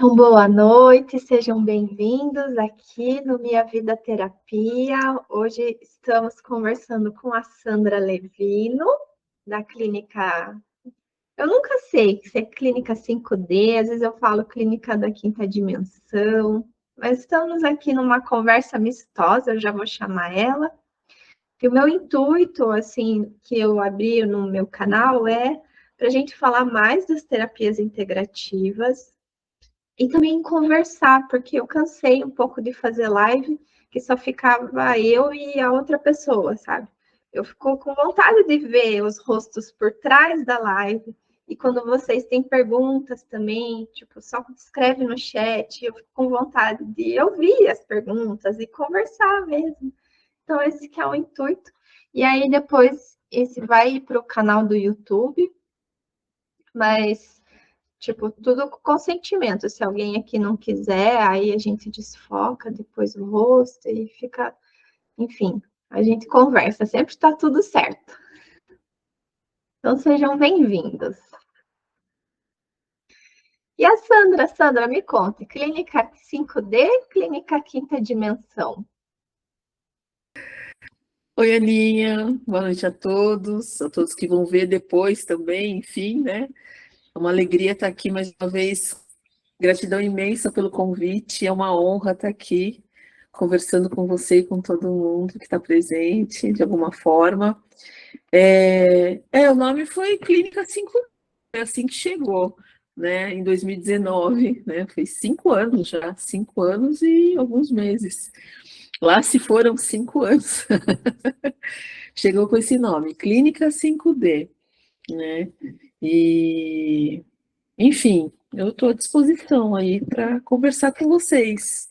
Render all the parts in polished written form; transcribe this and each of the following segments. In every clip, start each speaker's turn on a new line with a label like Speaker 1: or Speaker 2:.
Speaker 1: Então, boa noite, sejam bem-vindos aqui no Minha Vida Terapia. Hoje estamos conversando com a Sandra Levino, da clínica. Eu nunca sei se é clínica 5D, às vezes eu falo clínica da quinta dimensão, mas estamos aqui numa conversa amistosa, eu já vou chamar ela. E o meu intuito, assim, que eu abri no meu canal é para a gente falar mais das terapias integrativas. E também conversar, porque eu cansei um pouco de fazer live, que só ficava eu e a outra pessoa, sabe? Eu fico com vontade de ver os rostos por trás da live. E quando vocês têm perguntas também, tipo, só escreve no chat, eu fico com vontade de ouvir as perguntas e conversar mesmo. Então, esse que é o intuito. E aí, depois, esse vai para o canal do YouTube, mas tipo, tudo com consentimento. Se alguém aqui não quiser, aí a gente desfoca depois o rosto e fica, enfim, a gente conversa, sempre está tudo certo. Então sejam bem-vindos. E a Sandra, me conte, clínica 5D, clínica quinta dimensão?
Speaker 2: Oi, Aninha, boa noite a todos que vão ver depois também, enfim, né? É uma alegria estar aqui mais uma vez. Gratidão imensa pelo convite, é uma honra estar aqui conversando com você e com todo mundo que está presente de alguma forma. O nome foi Clínica 5, é assim que chegou, né? Em 2019, né? Fez 5 anos já, 5 anos e alguns meses. Lá se foram 5 anos. Chegou com esse nome, Clínica 5D, né? E, enfim, eu estou à disposição aí para conversar com vocês.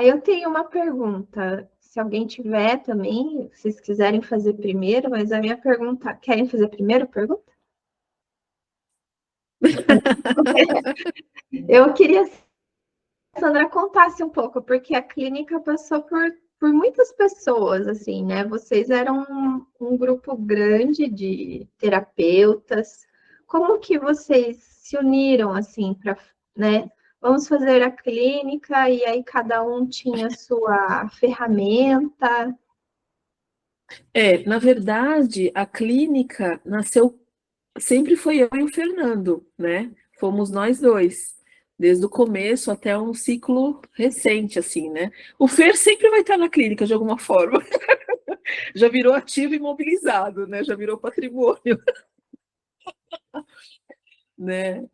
Speaker 1: Eu tenho uma pergunta. Se alguém tiver também, se vocês quiserem fazer primeiro, mas a minha pergunta, querem fazer primeiro a pergunta? Eu queria Sandra contasse um pouco, porque a clínica passou por muitas pessoas, assim, né? Vocês eram um grupo grande de terapeutas. Como que vocês se uniram, assim, para, né? Vamos fazer a clínica e aí cada um tinha sua ferramenta.
Speaker 2: Na verdade, a clínica nasceu, sempre foi eu e o Fernando, né? Fomos nós dois, desde o começo até um ciclo recente, assim, né? O Fer sempre vai estar na clínica de alguma forma, já virou ativo e mobilizado, né? Já virou patrimônio. Né?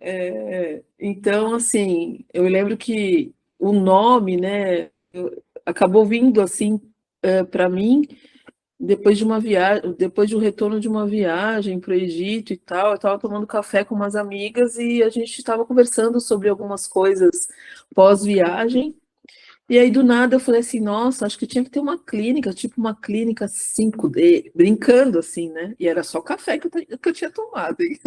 Speaker 2: Então, assim, eu lembro que o nome, né, acabou vindo assim para mim depois de uma viagem, depois de um retorno de uma viagem para o Egito e tal. Eu estava tomando café com umas amigas e a gente estava conversando sobre algumas coisas pós-viagem. E aí, do nada, eu falei assim, nossa, acho que tinha que ter uma clínica, tipo uma clínica 5D, brincando assim, né? E era só café que eu tinha tomado, hein?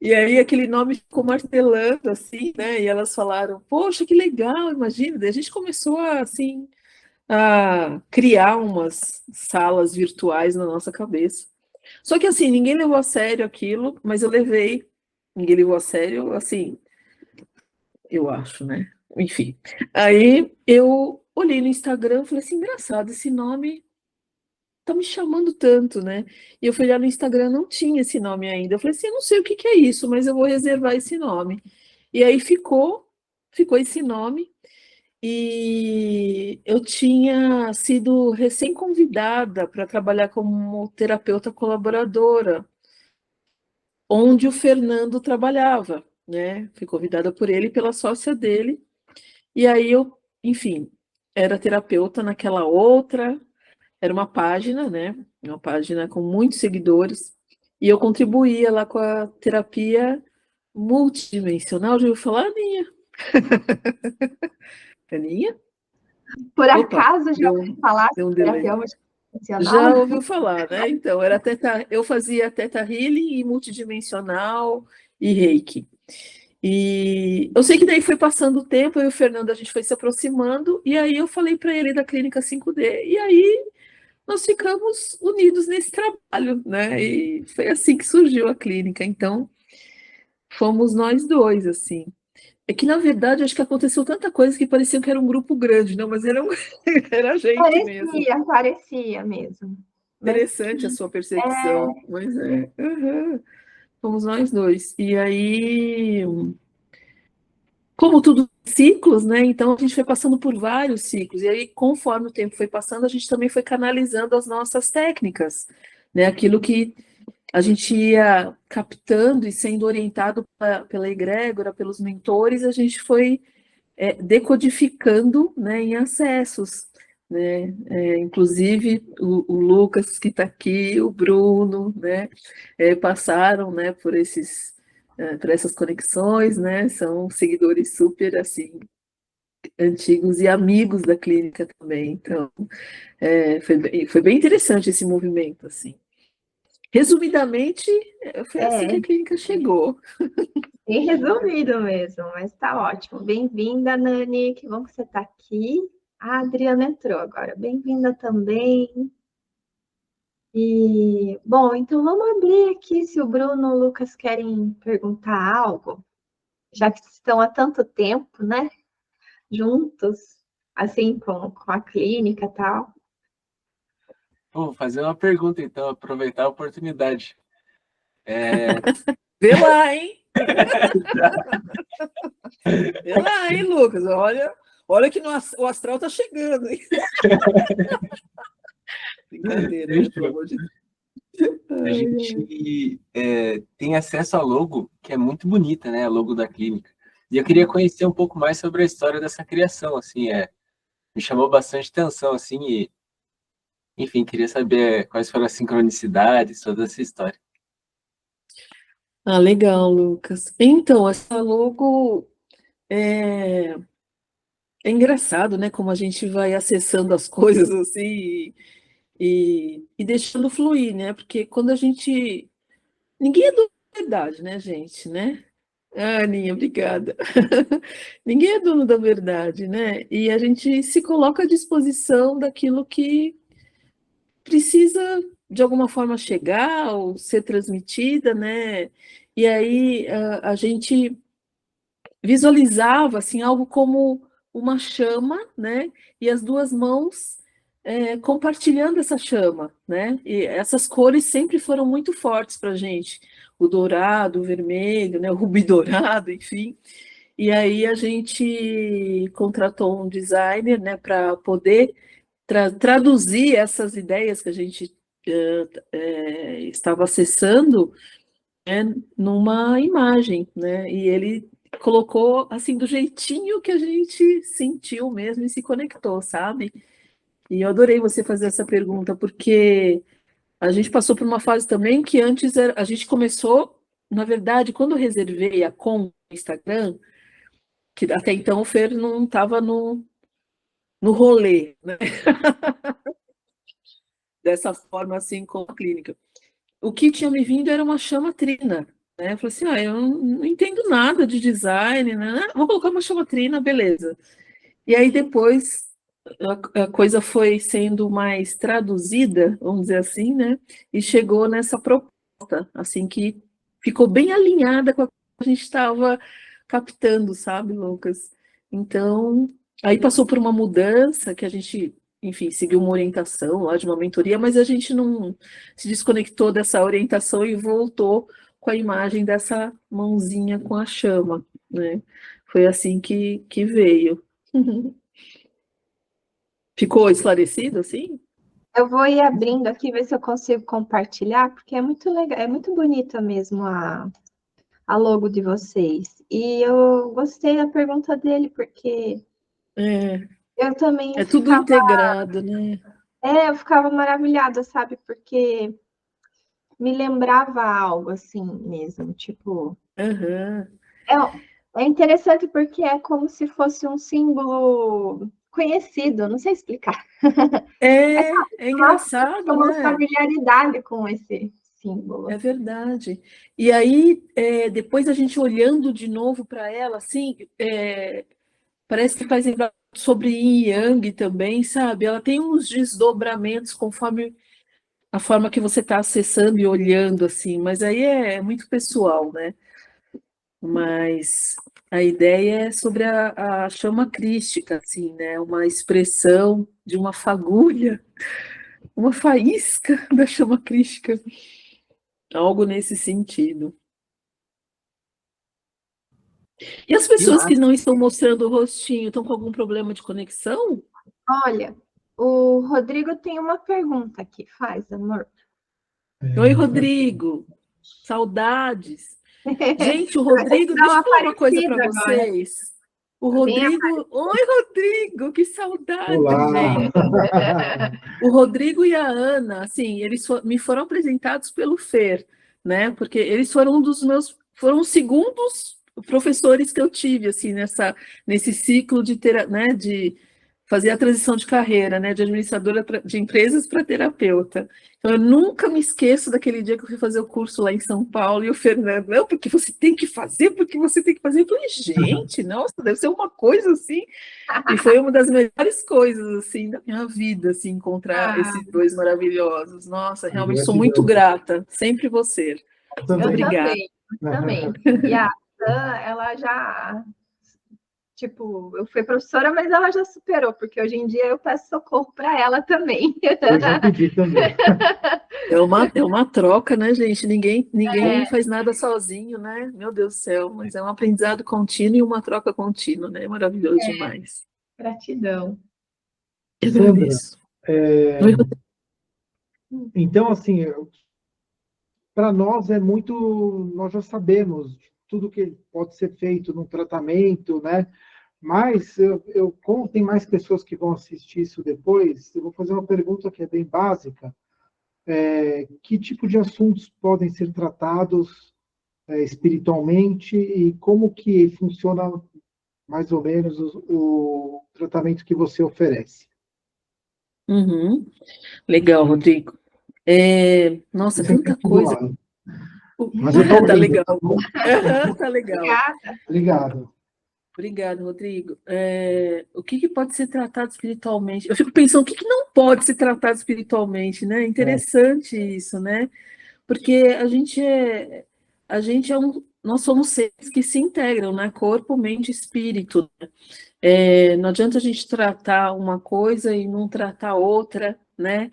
Speaker 2: E aí aquele nome ficou martelando, assim, né? E elas falaram, poxa, que legal, imagina. Daí a gente começou a, assim, a criar umas salas virtuais na nossa cabeça. Só que, assim, ninguém levou a sério aquilo, mas eu levei. Ninguém levou a sério, assim, eu acho, né? Enfim. Aí eu olhei no Instagram e falei assim, engraçado, esse nome tá me chamando tanto, né? E eu fui olhar no Instagram, não tinha esse nome ainda. Eu falei assim, eu não sei o que que é isso, mas eu vou reservar esse nome. E aí ficou esse nome. E eu tinha sido recém-convidada para trabalhar como terapeuta colaboradora, onde o Fernando trabalhava, né? Fui convidada por ele e pela sócia dele. E aí eu, enfim, era terapeuta naquela outra. Era uma página, né? Uma página com muitos seguidores. E eu contribuía lá com a terapia multidimensional. Já ouviu falar, Aninha? Aninha?
Speaker 1: Por
Speaker 2: Opa,
Speaker 1: acaso já ouvi
Speaker 2: deu,
Speaker 1: falar
Speaker 2: deu um
Speaker 1: sobre
Speaker 2: delay.
Speaker 1: terapia multidimensional?
Speaker 2: Já ouviu falar, né? Então, eu fazia Teta Healing e multidimensional e Reiki. E eu sei que daí foi passando o tempo, eu e o Fernando, a gente foi se aproximando, e aí eu falei para ele da Clínica 5D. E aí nós ficamos unidos nesse trabalho, né? E foi assim que surgiu a clínica. Então, fomos nós dois, assim. É que, na verdade, acho que aconteceu tanta coisa que parecia que era um grupo grande, não, mas era a gente mesmo.
Speaker 1: Parecia mesmo. Mas
Speaker 2: Interessante a sua percepção,
Speaker 1: é,
Speaker 2: mas é. Uhum. Fomos nós dois. E aí, como tudo ciclos, né? Então a gente foi passando por vários ciclos. E aí, conforme o tempo foi passando, a gente também foi canalizando as nossas técnicas, né? Aquilo que a gente ia captando e sendo orientado pela egrégora, pelos mentores, a gente foi decodificando, né, em acessos, né? Inclusive o Lucas que está aqui, o Bruno, né, passaram, né, por essas conexões, né? São seguidores super assim antigos e amigos da clínica também. Então, foi bem interessante esse movimento, assim. Resumidamente, foi assim que
Speaker 1: é,
Speaker 2: a clínica chegou.
Speaker 1: bem resumido mesmo, mas tá ótimo. Bem-vinda, Nani, que bom que você está aqui. A Adriana entrou agora. Bem-vinda também. E, bom, então vamos abrir aqui se o Bruno ou o Lucas querem perguntar algo, já que estão há tanto tempo, né, juntos, assim, com a clínica e tal.
Speaker 3: Vou fazer uma pergunta, então, aproveitar a oportunidade.
Speaker 2: Vê lá, hein? Vê lá, hein, Lucas? Olha que o astral tá chegando, hein? Brincadeira, né? Pelo
Speaker 3: Fechou.
Speaker 2: amor de Deus.
Speaker 3: A
Speaker 2: Ai, ai.
Speaker 3: gente tem acesso à logo, que é muito bonita, né? A logo da clínica. E eu queria conhecer um pouco mais sobre a história dessa criação, assim, me chamou bastante atenção, assim, e, enfim, queria saber quais foram as sincronicidades, toda essa história.
Speaker 2: Ah, legal, Lucas. Então, essa logo é, é engraçado, né? Como a gente vai acessando as coisas assim e deixando fluir, né? Porque quando a gente. Ninguém é dono da verdade, né, gente, né? Ah, Aninha, obrigada. Ninguém é dono da verdade, né? E a gente se coloca à disposição daquilo que precisa, de alguma forma, chegar ou ser transmitida, né? E aí a gente visualizava assim algo como uma chama, né? E as duas mãos compartilhando essa chama, né? E essas cores sempre foram muito fortes para a gente, o dourado, o vermelho, né? O rubi dourado, enfim. E aí a gente contratou um designer, né? Para poder traduzir essas ideias que a gente estava acessando numa imagem, né? E ele colocou assim do jeitinho que a gente sentiu mesmo e se conectou, sabe? E eu adorei você fazer essa pergunta, porque a gente passou por uma fase também que antes a gente começou, na verdade, quando eu reservei a conta no Instagram, que até então o Fer não estava no rolê, né? Dessa forma assim com a clínica. O que tinha me vindo era uma chama trina, né? Eu falei assim, eu não entendo nada de design, né? Vou colocar uma chama trina, beleza. E aí depois a coisa foi sendo mais traduzida, vamos dizer assim, né? E chegou nessa proposta, assim, que ficou bem alinhada com a que a gente estava captando, sabe, Lucas? Então, aí passou por uma mudança que a gente, enfim, seguiu uma orientação lá de uma mentoria, mas a gente não se desconectou dessa orientação e voltou com a imagem dessa mãozinha com a chama, né? Foi assim que veio. Ficou esclarecido, assim?
Speaker 1: Eu vou ir abrindo aqui, ver se eu consigo compartilhar, porque é muito legal, é muito bonita mesmo a logo de vocês. E eu gostei da pergunta dele, porque
Speaker 2: É,
Speaker 1: eu também
Speaker 2: é tudo integrado, né?
Speaker 1: eu ficava maravilhada, sabe? Porque me lembrava algo assim mesmo, tipo,
Speaker 2: Aham.
Speaker 1: é interessante porque é como se fosse um símbolo conhecido, não sei explicar.
Speaker 2: É
Speaker 1: Nossa,
Speaker 2: engraçado,
Speaker 1: uma
Speaker 2: né?
Speaker 1: familiaridade com esse símbolo.
Speaker 2: É verdade. E aí, depois a gente olhando de novo para ela, assim, parece que faz lembrar sobre Yin e Yang também, sabe? Ela tem uns desdobramentos conforme a forma que você está acessando e olhando, assim, mas aí é muito pessoal, né? mas a ideia é sobre a chama crística, assim, né? Uma expressão de uma fagulha, uma faísca da chama crística, algo nesse sentido. E as pessoas que não estão mostrando o rostinho, estão com algum problema de conexão?
Speaker 1: Olha, o Rodrigo tem uma pergunta aqui. Faz, amor.
Speaker 2: Oi, Rodrigo. Saudades. Gente, o
Speaker 1: Vai ter que
Speaker 2: Rodrigo,
Speaker 1: dar
Speaker 2: deixa
Speaker 1: uma
Speaker 2: eu falar uma coisa para
Speaker 1: parecida agora.
Speaker 2: vocês. O
Speaker 1: Tá bem
Speaker 2: Rodrigo, oi, Rodrigo, que saudade,
Speaker 4: Olá!
Speaker 2: gente. O Rodrigo e a Ana, assim, eles me foram apresentados pelo Fer, né? Porque eles foram foram os segundos professores que eu tive, assim, nesse ciclo né, de fazer a transição de carreira, né, de administradora de empresas para terapeuta. Então, eu nunca me esqueço daquele dia que eu fui fazer o curso lá em São Paulo e o Fernando, não, porque você tem que fazer, porque você tem que fazer. Eu falei, gente, nossa, deve ser uma coisa assim. E foi uma das melhores coisas, assim, da minha vida, assim, encontrar esses dois maravilhosos. Nossa, realmente sou muito grata. Sempre você. Muito obrigada.
Speaker 1: Eu também. E a Sam, ela já... Tipo, eu fui professora, mas ela já superou, porque hoje em dia eu peço socorro para ela também.
Speaker 4: Eu já pedi também.
Speaker 2: É uma troca, né, gente? Ninguém faz nada sozinho, né? Meu Deus do céu, mas é um aprendizado contínuo e uma troca contínua, né? Maravilhoso demais.
Speaker 1: Gratidão.
Speaker 2: Eu
Speaker 4: Sandra,
Speaker 2: agradeço.
Speaker 4: então, assim, para nós é muito, nós já sabemos tudo que pode ser feito no tratamento, né? Mas como tem mais pessoas que vão assistir isso depois, eu vou fazer uma pergunta que é bem básica. Que tipo de assuntos podem ser tratados espiritualmente e como que funciona mais ou menos o tratamento que você oferece?
Speaker 2: Uhum. Legal, Rodrigo. Nossa, tanta coisa.
Speaker 4: Mas eu tô
Speaker 2: tá legal. Tá legal.
Speaker 4: Obrigado.
Speaker 2: Obrigado, Rodrigo. O que pode ser tratado espiritualmente? Eu fico pensando, o que não pode ser tratado espiritualmente, né? Interessante isso, né? Porque nós somos seres que se integram, né? Corpo, mente e espírito. Não adianta a gente tratar uma coisa e não tratar outra, né?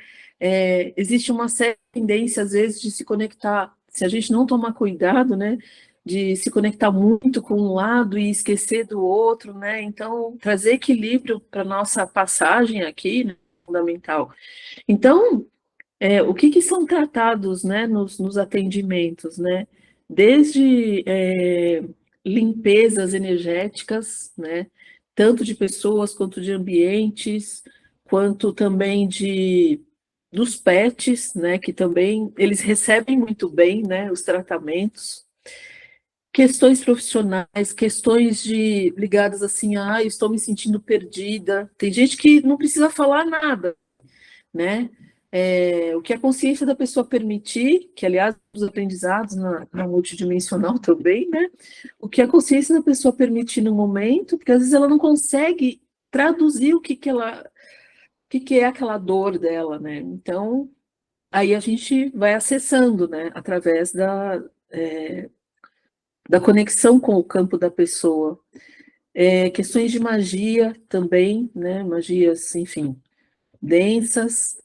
Speaker 2: Existe uma séria tendência, às vezes, de se conectar, se a gente não tomar cuidado, né? De se conectar muito com um lado e esquecer do outro, né? Então, trazer equilíbrio para nossa passagem aqui, né? É fundamental. Então, o que são tratados, né, nos atendimentos, né? Desde limpezas energéticas, né? Tanto de pessoas quanto de ambientes, quanto também dos pets, né? Que também eles recebem muito bem, né? Os tratamentos. Questões profissionais, questões ligadas assim, estou me sentindo perdida. Tem gente que não precisa falar nada, né? O que a consciência da pessoa permitir, que aliás os aprendizados na multidimensional também, né? O que a consciência da pessoa permitir no momento, porque às vezes ela não consegue traduzir o que é aquela dor dela, né? Então, aí a gente vai acessando, né? Através da conexão com o campo da pessoa. Questões de magia também, né? Magias, enfim, densas,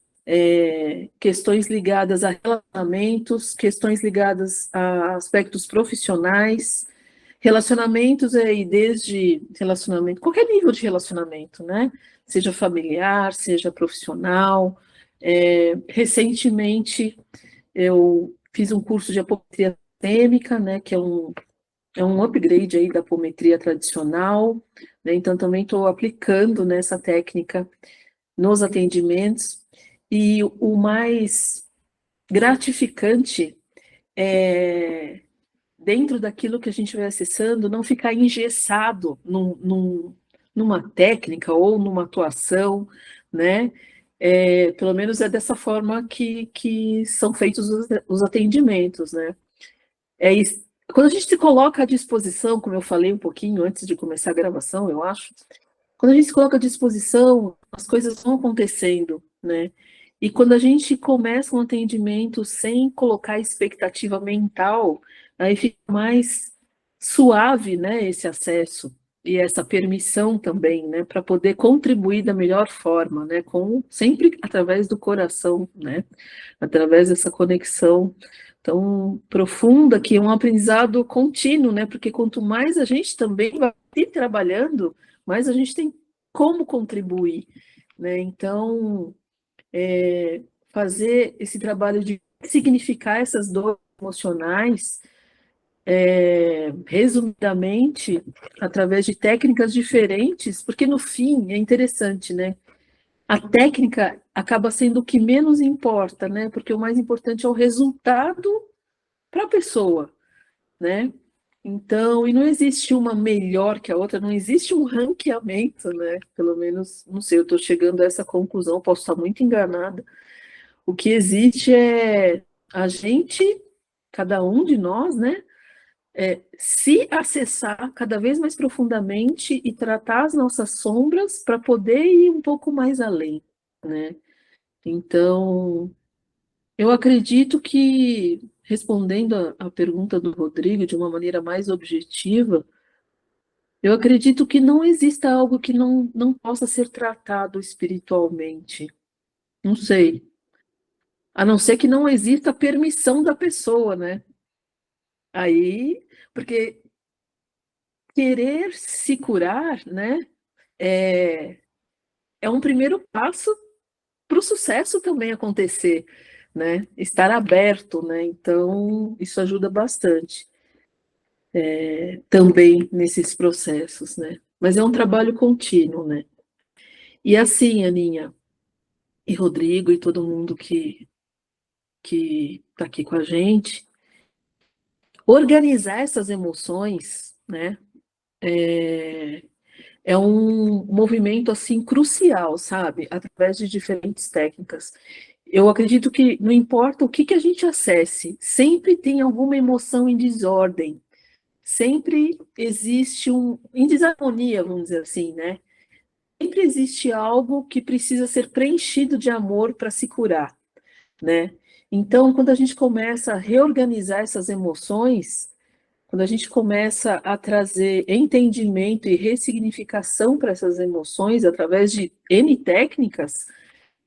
Speaker 2: questões ligadas a relacionamentos, questões ligadas a aspectos profissionais, relacionamentos aí desde relacionamento, qualquer nível de relacionamento, né? Seja familiar, seja profissional. Recentemente eu fiz um curso de apometria sistêmica, né? Que é um upgrade aí da apometria tradicional, né? Então também estou aplicando nessa técnica nos atendimentos, e o mais gratificante é, dentro daquilo que a gente vai acessando, não ficar engessado numa técnica ou numa atuação, né? Pelo menos é dessa forma que são feitos os atendimentos, né? Quando a gente se coloca à disposição, como eu falei um pouquinho antes de começar a gravação, eu acho, quando a gente se coloca à disposição, as coisas vão acontecendo, né? E quando a gente começa um atendimento sem colocar expectativa mental, aí fica mais suave, né, esse acesso e essa permissão também, né, para poder contribuir da melhor forma, né, sempre através do coração, né, através dessa conexão tão profunda, que é um aprendizado contínuo, né, porque quanto mais a gente também vai ir trabalhando, mais a gente tem como contribuir, né, então, fazer esse trabalho de significar essas dores emocionais, resumidamente, através de técnicas diferentes, porque no fim é interessante, né? A técnica acaba sendo o que menos importa, né? Porque o mais importante é o resultado para a pessoa, né? Então, e não existe uma melhor que a outra, não existe um ranqueamento, né? Pelo menos, não sei, eu estou chegando a essa conclusão, posso estar muito enganada. O que existe é a gente, cada um de nós, né? Se acessar cada vez mais profundamente e tratar as nossas sombras para poder ir um pouco mais além, né? Então, eu acredito que, respondendo a pergunta do Rodrigo de uma maneira mais objetiva, eu acredito que não exista algo que não possa ser tratado espiritualmente. Não sei. A não ser que não exista a permissão da pessoa, né? Aí, porque querer se curar, né? É um primeiro passo para o sucesso também acontecer, né? Estar aberto, né? Então, isso ajuda bastante também nesses processos, né? Mas é um trabalho contínuo, né? E assim, Aninha e Rodrigo e todo mundo que está aqui com a gente, organizar essas emoções, né? É um movimento assim crucial, sabe? Através de diferentes técnicas. Eu acredito que não importa o que a gente acesse, sempre tem alguma emoção em desordem, sempre existe em desarmonia, vamos dizer assim, né? Sempre existe algo que precisa ser preenchido de amor para se curar, né? Então, quando a gente começa a reorganizar essas emoções, quando a gente começa a trazer entendimento e ressignificação para essas emoções através de N técnicas,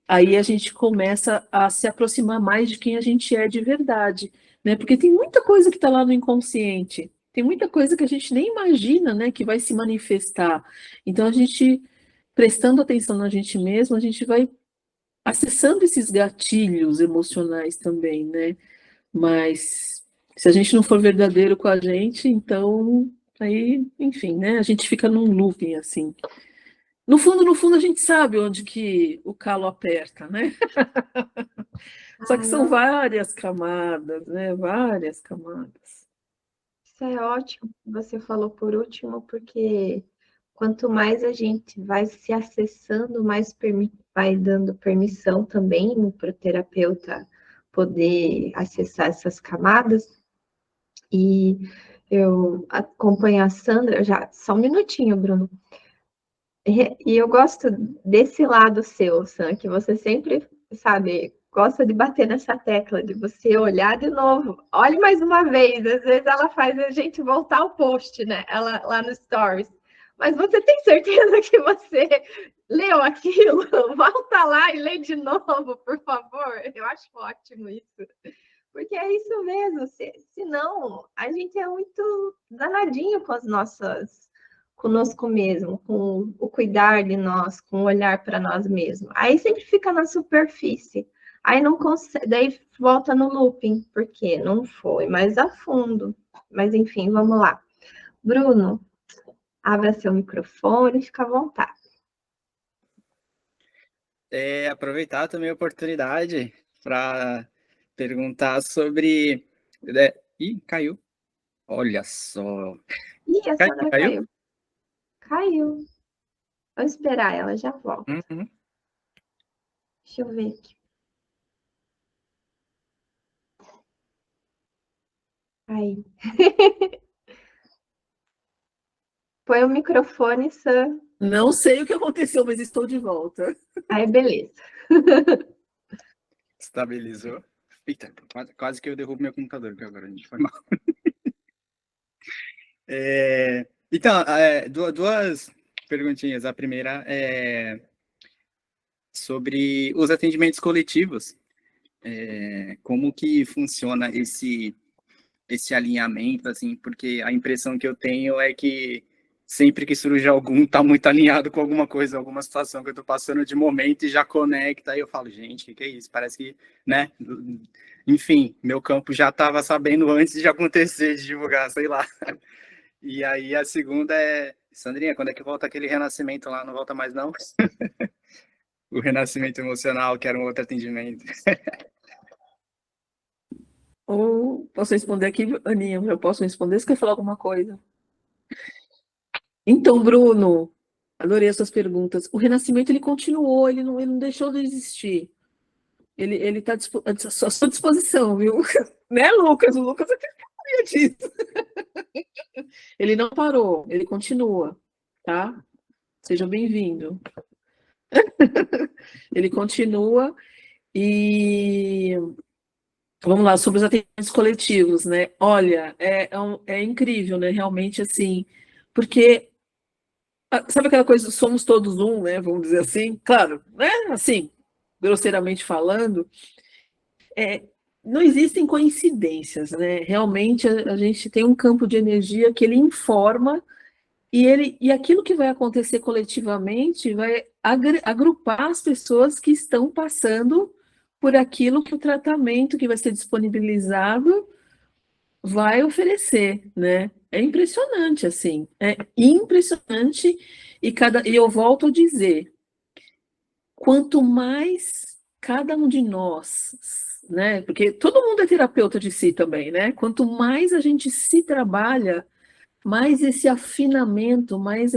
Speaker 2: aí a gente começa a se aproximar mais de quem a gente é de verdade, né? Porque tem muita coisa que está lá no inconsciente, tem muita coisa que a gente nem imagina, né, que vai se manifestar. Então, a gente, prestando atenção na gente mesmo, a gente vai acessando esses gatilhos emocionais também, né? Mas se a gente não for verdadeiro com a gente, então aí, enfim, né? A gente fica num looping assim. No fundo, a gente sabe onde que o calo aperta, né? Só que são
Speaker 1: não,
Speaker 2: várias camadas, né? Várias camadas.
Speaker 1: isso é ótimo que você falou por último, porque quanto mais a gente vai se acessando, mais vai dando permissão também para o terapeuta poder acessar essas camadas. E eu acompanho a Sandra, já, só um minutinho, Bruno. E eu gosto desse lado seu, Sam, que você sempre, sabe, gosta de bater nessa tecla, de você olhar de novo. Olhe mais uma vez, às vezes ela faz a gente voltar ao post, né? Ela lá no Stories. Mas você tem certeza que você leu aquilo? Volta lá e lê de novo, por favor. Eu acho ótimo isso. Porque é isso mesmo, senão a gente é muito danadinho com as nossas, conosco mesmo, com o cuidar de nós, com o olhar para nós mesmos. Aí sempre fica na superfície. Aí não consegue, daí volta no looping, porque não foi mais a fundo. Mas enfim, vamos lá. Bruno, abra seu microfone, fica à vontade.
Speaker 5: Aproveitar também a oportunidade para perguntar sobre. Ih, caiu. Olha só.
Speaker 1: Ih, a Sandra
Speaker 5: Caiu?
Speaker 1: caiu. Caiu. Vou esperar ela, já volto.
Speaker 5: Uhum.
Speaker 1: Deixa eu ver aqui. Aí. Põe o microfone, Sam.
Speaker 2: Não sei o que aconteceu, mas estou de volta.
Speaker 1: Aí, beleza.
Speaker 5: Estabilizou. Eita, quase que eu derrubo meu computador, que agora a gente foi mal. Então, duas perguntinhas. A primeira é sobre os atendimentos coletivos. Como que funciona esse alinhamento, assim, porque a impressão que eu tenho é que sempre que surge algum, tá muito alinhado com alguma coisa, alguma situação que eu tô passando de momento e já conecta, aí eu falo, gente, o que é isso? Parece que, né? Enfim, meu campo já estava sabendo antes de acontecer, de divulgar, sei lá. E aí a segunda é, Sandrinha, quando é que volta aquele renascimento lá? Não volta mais, não? O renascimento emocional, que era um outro atendimento.
Speaker 2: Ou posso responder aqui, Aninha? Eu posso responder? Você quer falar alguma coisa? Então, Bruno, adorei essas perguntas. O renascimento, ele continuou, ele não deixou de existir. Ele está à sua disposição, viu? Né, Lucas? O Lucas até sabia disso. Ele não parou, ele continua, tá? Seja bem-vindo. Ele continua e vamos lá, sobre os atendimentos coletivos, né? Olha, é incrível, né? Realmente, assim, porque sabe aquela coisa, somos todos um, né? Vamos dizer assim, claro, né? Assim, grosseiramente falando, é, não existem coincidências, né? Realmente a gente tem um campo de energia que ele informa e aquilo que vai acontecer coletivamente vai agrupar as pessoas que estão passando por aquilo que o tratamento que vai ser disponibilizado vai oferecer, né? É impressionante, assim, é impressionante e eu volto a dizer, quanto mais cada um de nós, né? Porque todo mundo é terapeuta de si também, né? Quanto mais a gente se trabalha, mais esse afinamento, mais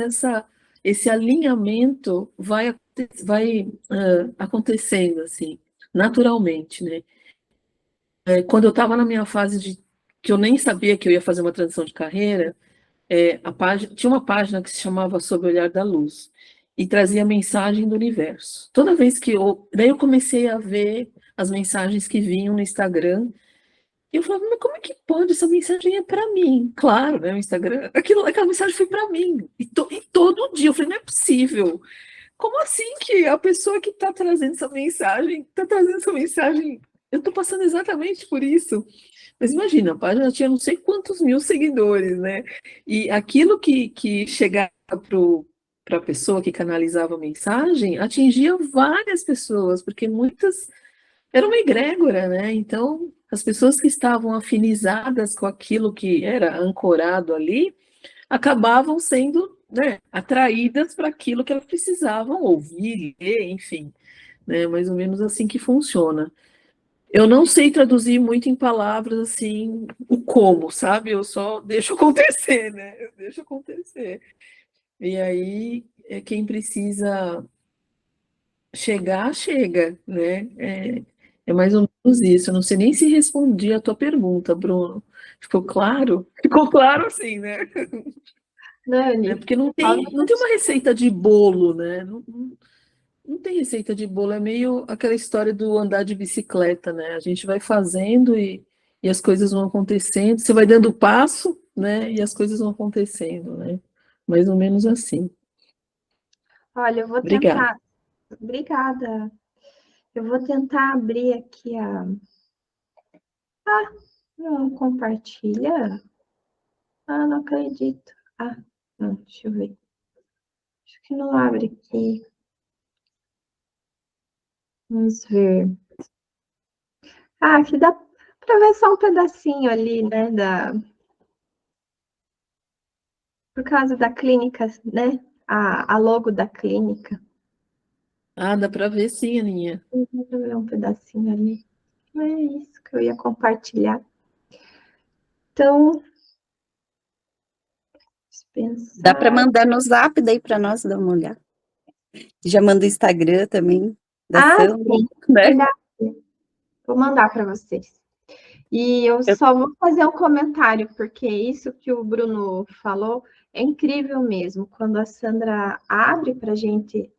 Speaker 2: esse alinhamento vai acontecendo assim, naturalmente, né? Quando eu estava na minha fase de que eu nem sabia que eu ia fazer uma transição de carreira, tinha uma página que se chamava Sob o Olhar da Luz e trazia a mensagem do universo. Toda vez daí eu comecei a ver as mensagens que vinham no Instagram e eu falava, mas como é que pode? Essa mensagem é para mim. Claro, né? O Instagram, aquela mensagem foi para mim. E todo dia eu falei, não é possível. Como assim que a pessoa que está trazendo essa mensagem, está trazendo essa mensagem? Eu estou passando exatamente por isso. Mas imagina, a página tinha não sei quantos mil seguidores, né? E aquilo que chegava para a pessoa que canalizava a mensagem atingia várias pessoas, porque muitas era uma egrégora, né? Então, as pessoas que estavam afinizadas com aquilo que era ancorado ali acabavam sendo, né, atraídas para aquilo que elas precisavam ouvir, ler, enfim, né? Mais ou menos assim que funciona. Eu não sei traduzir muito em palavras assim o como, sabe? Eu só deixo acontecer, né? Eu deixo acontecer. E aí quem precisa chegar, chega, né? É mais ou menos isso. Eu não sei nem se respondi a tua pergunta, Bruno. Ficou claro? Ficou claro assim, né?
Speaker 1: Nani,
Speaker 2: Porque não tem uma receita de bolo, né? Não tem receita de bolo, é meio aquela história do andar de bicicleta, né? A gente vai fazendo e as coisas vão acontecendo, você vai dando passo, né? E as coisas vão acontecendo, né? Mais ou menos assim.
Speaker 1: olha, eu vou
Speaker 2: Obrigada.
Speaker 1: tentar. Obrigada. Eu vou tentar abrir aqui não compartilha? Ah, não acredito. Ah, não, deixa eu ver. Acho que não abre aqui. Vamos ver. Ah, aqui dá para ver só um pedacinho ali, né? Por causa da clínica, né? A logo da clínica.
Speaker 2: Ah, dá para ver sim, Aninha.
Speaker 1: Deixa eu ver um pedacinho ali. É isso que eu ia compartilhar. Então,
Speaker 6: Dá para
Speaker 1: pensar.
Speaker 6: mandar no Zap daí para nós dar uma olhada. Já manda o Instagram também da Sandra,
Speaker 1: Sim,
Speaker 6: né?
Speaker 1: verdade. Vou mandar para vocês. E eu só vou fazer um comentário, porque isso que o Bruno falou é incrível mesmo. Quando a Sandra abre para a gente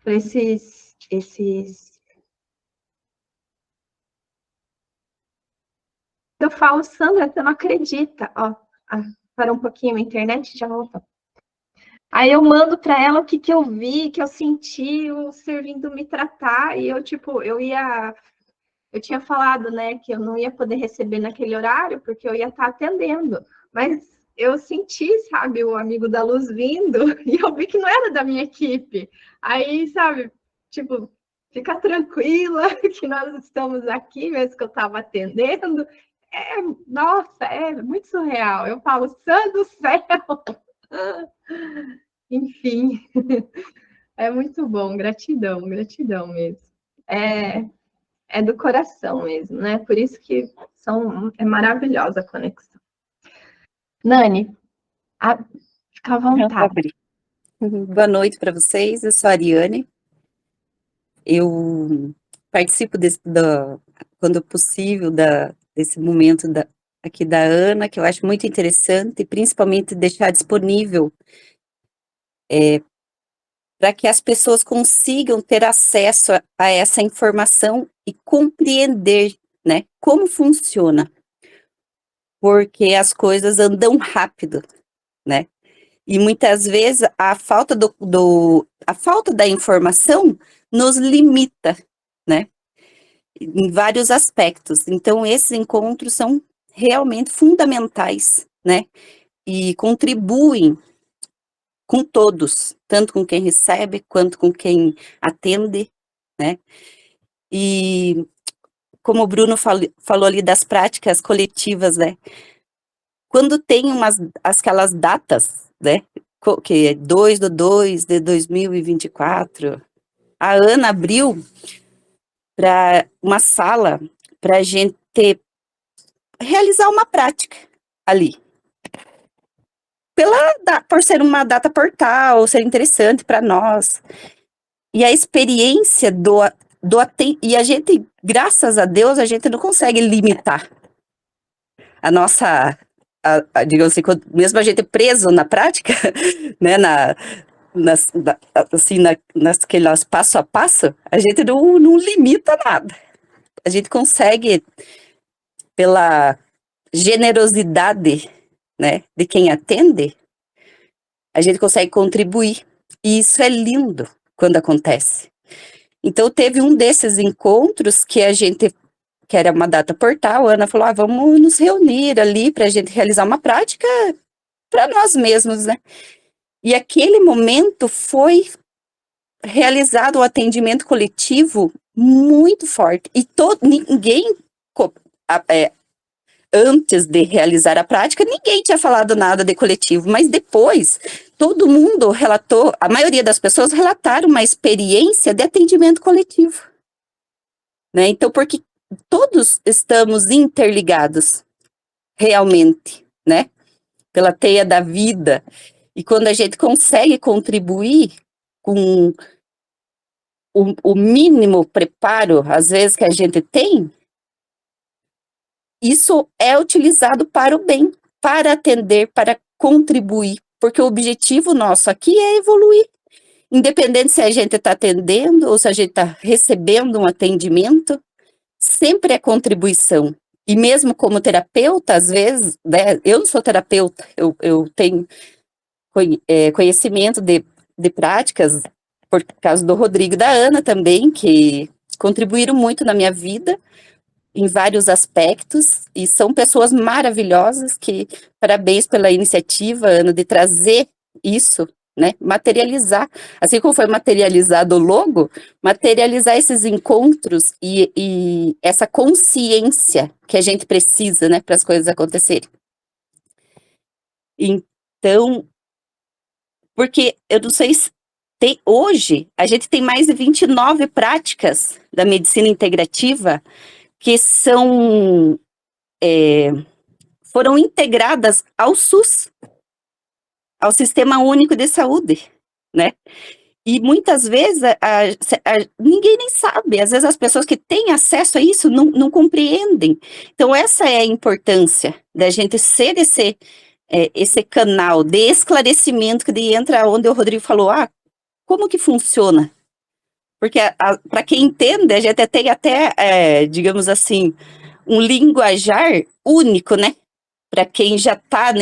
Speaker 1: para esses eu falo, Sandra, você não acredita. Ó, parou um pouquinho a internet, já voltou. Aí eu mando para ela o que eu vi, que eu senti, o ser vindo me tratar, e eu, tipo, eu tinha falado, né, que eu não ia poder receber naquele horário, porque eu ia estar atendendo, mas eu senti, sabe, o amigo da luz vindo, e eu vi que não era da minha equipe. Aí, sabe, tipo, fica tranquila que nós estamos aqui, mesmo que eu estava atendendo. Nossa, é muito surreal. Eu falo, santo do céu! Enfim, é muito bom, gratidão mesmo. É do coração mesmo, né? Por isso que é maravilhosa a conexão. Nani, fica à vontade.
Speaker 6: Boa noite para vocês, eu sou a Ariane. Eu participo quando possível, desse momento aqui da Ana, que eu acho muito interessante, e principalmente deixar disponível para que as pessoas consigam ter acesso a essa informação e compreender, né, como funciona, porque as coisas andam rápido, né, e muitas vezes a falta a falta da informação nos limita, né, em vários aspectos. Então, esses encontros são realmente fundamentais, né, e contribuem com todos, tanto com quem recebe, quanto com quem atende, né? E como o Bruno falou ali das práticas coletivas, né? Quando tem aquelas datas, né? Que é 2/2/2024, a Ana abriu para uma sala para a gente realizar uma prática ali. Por ser uma data portal, ser interessante para nós. E a experiência e a gente, graças a Deus, a gente não consegue limitar a nossa, digamos assim, mesmo a gente preso na prática, né, naquelas passo a passo, a gente não limita nada. A gente consegue, pela generosidade, né, de quem atende, a gente consegue contribuir. E isso é lindo quando acontece. Então, teve um desses encontros que era uma data portal, a Ana falou, vamos nos reunir ali para a gente realizar uma prática para nós mesmos, né? E aquele momento foi realizado um atendimento coletivo muito forte. E ninguém, antes de realizar a prática, ninguém tinha falado nada de coletivo, mas depois todo mundo relatou, a maioria das pessoas relataram uma experiência de atendimento coletivo, né? Então, porque todos estamos interligados, realmente, né? Pela teia da vida, e quando a gente consegue contribuir com o mínimo preparo, às vezes, que a gente tem, isso é utilizado para o bem, para atender, para contribuir, porque o objetivo nosso aqui é evoluir. Independente se a gente está atendendo ou se a gente está recebendo um atendimento, sempre é contribuição. E mesmo como terapeuta, às vezes, né, eu não sou terapeuta, eu tenho conhecimento de práticas, por causa do Rodrigo e da Ana também, que contribuíram muito na minha vida, em vários aspectos, e são pessoas maravilhosas que, parabéns pela iniciativa, Ana, de trazer isso, né, materializar, assim como foi materializado o logo, materializar esses encontros e essa consciência que a gente precisa, né, para as coisas acontecerem. Então, porque eu não sei se hoje, a gente tem mais de 29 práticas da medicina integrativa que foram integradas ao SUS, ao Sistema Único de Saúde, né? E muitas vezes ninguém nem sabe, às vezes as pessoas que têm acesso a isso não compreendem. Então essa é a importância da gente ser esse canal de esclarecimento que entra onde o Rodrigo falou, como que funciona? Porque para quem entende, a gente tem até, digamos assim, um linguajar único, né? Para quem já está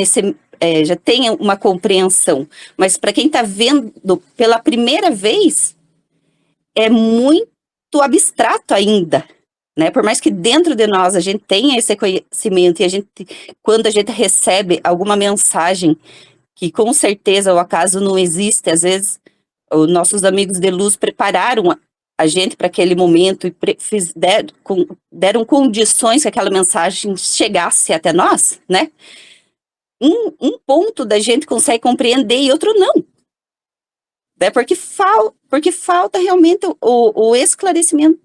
Speaker 6: já tem uma compreensão, mas para quem está vendo pela primeira vez, é muito abstrato ainda, né? Por mais que dentro de nós a gente tenha esse conhecimento e quando a gente recebe alguma mensagem que com certeza o acaso não existe, às vezes os nossos amigos de luz prepararam a gente para aquele momento e deram condições que aquela mensagem chegasse até nós, né? Um ponto da gente consegue compreender e outro não. Né? Porque falta realmente o esclarecimento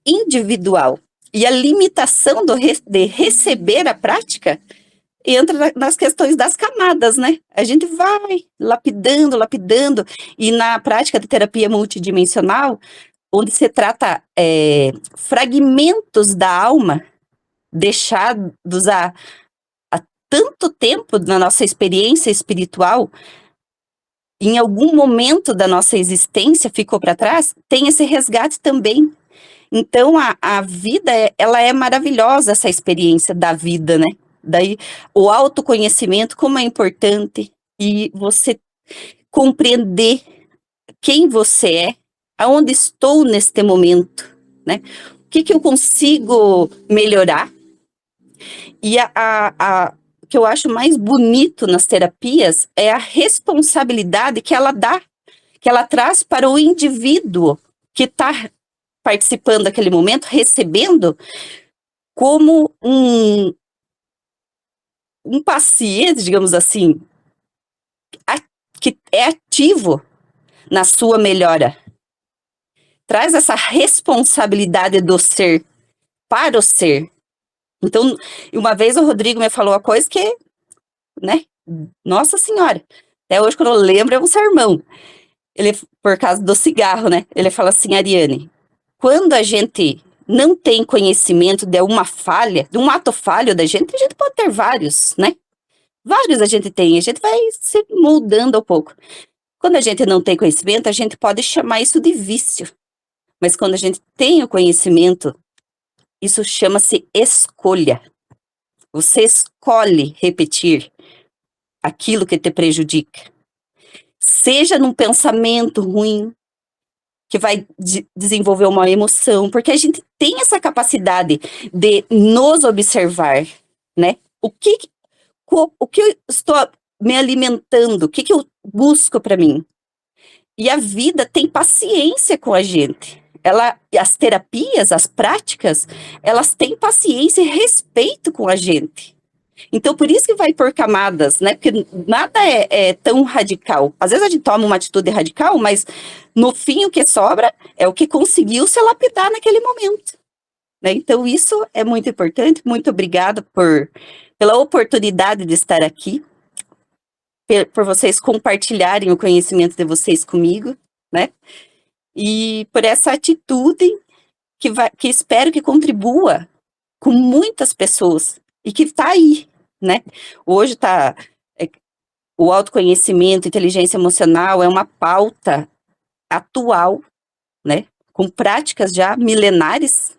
Speaker 6: individual. E a limitação de receber a prática entra nas questões das camadas, né? A gente vai lapidando, e na prática de terapia multidimensional, onde se trata fragmentos da alma deixados há tanto tempo na nossa experiência espiritual, em algum momento da nossa existência ficou para trás, tem esse resgate também. Então, a vida, ela é maravilhosa, essa experiência da vida, né? Daí, o autoconhecimento, como é importante, e você compreender quem você é, aonde estou neste momento, né? O que eu consigo melhorar? E o que eu acho mais bonito nas terapias é a responsabilidade que ela traz para o indivíduo que está participando daquele momento, recebendo como um paciente, digamos assim, que é ativo na sua melhora. Traz essa responsabilidade do ser para o ser. Então, uma vez o Rodrigo me falou uma coisa que, né, nossa senhora, até hoje quando eu lembro é um sermão. Ele, por causa do cigarro, né, ele fala assim, Ariane, quando a gente não tem conhecimento de uma falha, de um ato falho da gente, a gente pode ter vários, né? Vários a gente tem, a gente vai se moldando um pouco. Quando a gente não tem conhecimento, a gente pode chamar isso de vício. Mas quando a gente tem o conhecimento, isso chama-se escolha. Você escolhe repetir aquilo que te prejudica. Seja num pensamento ruim, que vai desenvolver uma emoção, porque a gente tem essa capacidade de nos observar, né? O que eu estou me alimentando, o que eu busco para mim? E a vida tem paciência com a gente. As terapias, as práticas, elas têm paciência e respeito com a gente. Então, por isso que vai por camadas, né? Porque nada é tão radical. Às vezes a gente toma uma atitude radical, mas no fim o que sobra é o que conseguiu se lapidar naquele momento. Né? Então, isso é muito importante. Muito obrigada pela oportunidade de estar aqui, por vocês compartilharem o conhecimento de vocês comigo, né? E por essa atitude que espero que contribua com muitas pessoas e que está aí, né? Hoje o autoconhecimento, inteligência emocional é uma pauta atual, né? Com práticas já milenares,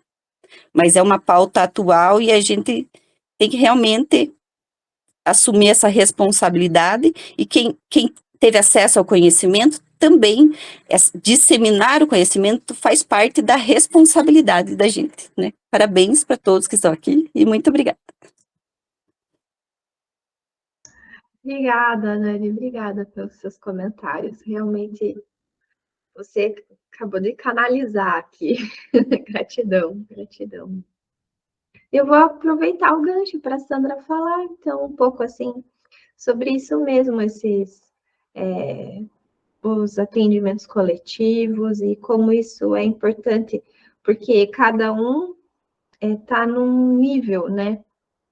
Speaker 6: mas é uma pauta atual e a gente tem que realmente assumir essa responsabilidade e quem teve acesso ao conhecimento também, disseminar o conhecimento faz parte da responsabilidade da gente, né? Parabéns para todos que estão aqui e muito obrigada.
Speaker 1: Obrigada, Nani, obrigada pelos seus comentários. Realmente, você acabou de canalizar aqui. Gratidão, gratidão. Eu vou aproveitar o gancho para a Sandra falar, então, um pouco assim, sobre isso mesmo, os atendimentos coletivos e como isso é importante, porque cada um está num nível, né?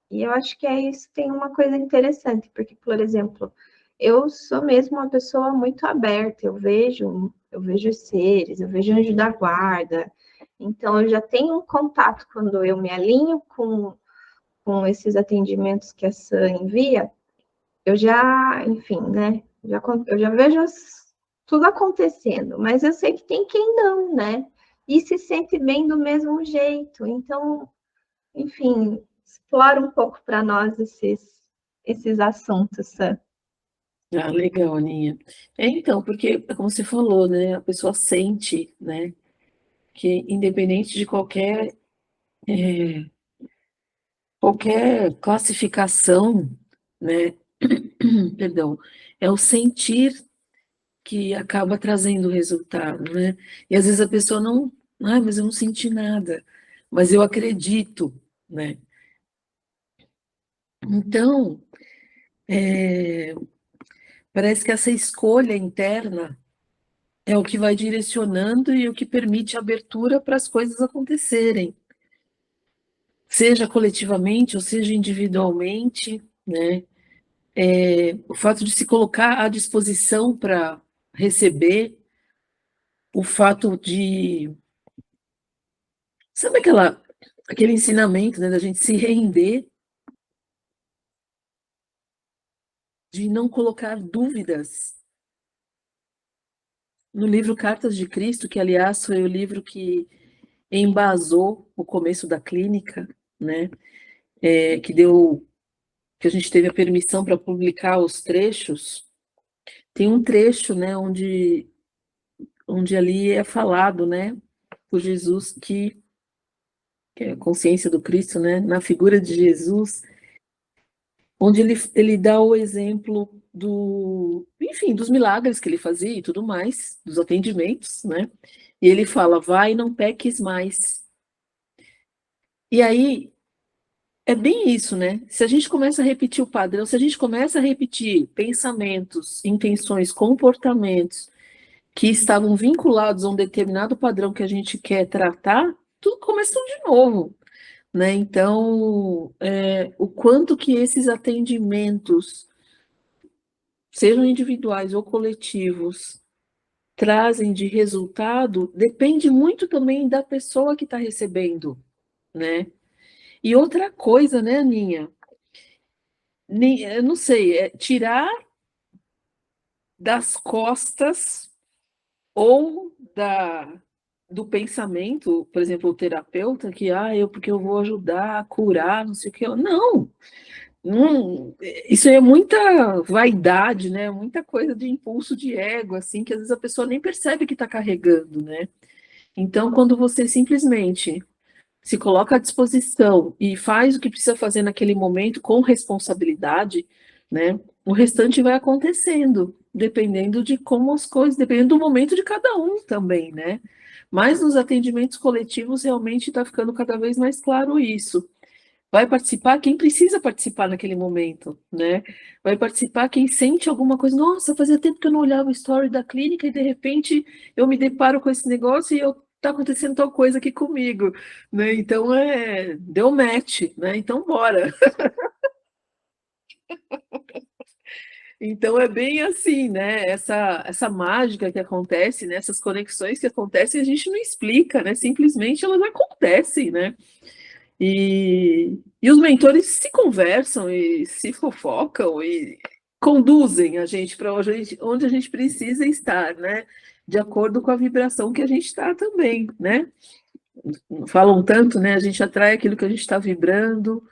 Speaker 1: E eu acho que isso tem uma coisa interessante, porque, por exemplo, eu sou mesmo uma pessoa muito aberta, eu vejo os seres, eu vejo anjo da guarda, então eu já tenho um contato quando eu me alinho com esses atendimentos que a Sam envia, eu já, enfim, né, eu já vejo tudo acontecendo, mas eu sei que tem quem não, né, e se sente bem do mesmo jeito, então enfim, explora um pouco para nós esses assuntos, Sam.
Speaker 2: Ah, legal, Aninha. Então, porque, como você falou, né, a pessoa sente, né, que independente de qualquer classificação, né, perdão, é o sentir que acaba trazendo o resultado, né? E às vezes a pessoa não, mas eu não senti nada, mas eu acredito, né? Então, parece que essa escolha interna é o que vai direcionando e o que permite abertura para as coisas acontecerem, seja coletivamente ou seja individualmente, né? O fato de se colocar à disposição para receber, o fato de, sabe aquele ensinamento, né, da gente se render, de não colocar dúvidas. No livro Cartas de Cristo, que aliás foi o livro que embasou o começo da clínica, né, que a gente teve a permissão para publicar os trechos, tem um trecho, né, onde ali é falado, né, por Jesus que é a consciência do Cristo, né, na figura de Jesus, onde ele dá o exemplo enfim, dos milagres que ele fazia e tudo mais, dos atendimentos, né? E ele fala, vai, não peques mais. E aí, é bem isso, né? Se a gente começa a repetir o padrão, se a gente começa a repetir pensamentos, intenções, comportamentos que estavam vinculados a um determinado padrão que a gente quer tratar, tudo começa tudo de novo, né? Então, o quanto que esses atendimentos, sejam individuais ou coletivos, trazem de resultado, depende muito também da pessoa que está recebendo, né? E outra coisa, né, Aninha? Eu não sei, tirar das costas ou do pensamento, por exemplo, o terapeuta, que, porque eu vou ajudar a curar, não sei o que. Não, não, isso é muita vaidade, né? Muita coisa de impulso de ego, assim, que às vezes a pessoa nem percebe que está carregando, né? Então, quando você simplesmente se coloca à disposição e faz o que precisa fazer naquele momento com responsabilidade, né? O restante vai acontecendo, dependendo de como as coisas, dependendo do momento de cada um também, né? Mas nos atendimentos coletivos realmente está ficando cada vez mais claro isso. Vai participar quem precisa participar naquele momento, né? Vai participar quem sente alguma coisa. Nossa, fazia tempo que eu não olhava o story da clínica e de repente eu me deparo com esse negócio e tá acontecendo tal coisa aqui comigo, né? Então deu match, né? Então bora. Então é bem assim, né? Essa mágica que acontece, né? Essas conexões que acontecem, a gente não explica, né? Simplesmente elas acontecem, né? E os mentores se conversam e se fofocam e conduzem a gente para onde a gente precisa estar, né? De acordo com a vibração que a gente está também, né? Falam tanto, né? A gente atrai aquilo que a gente está vibrando,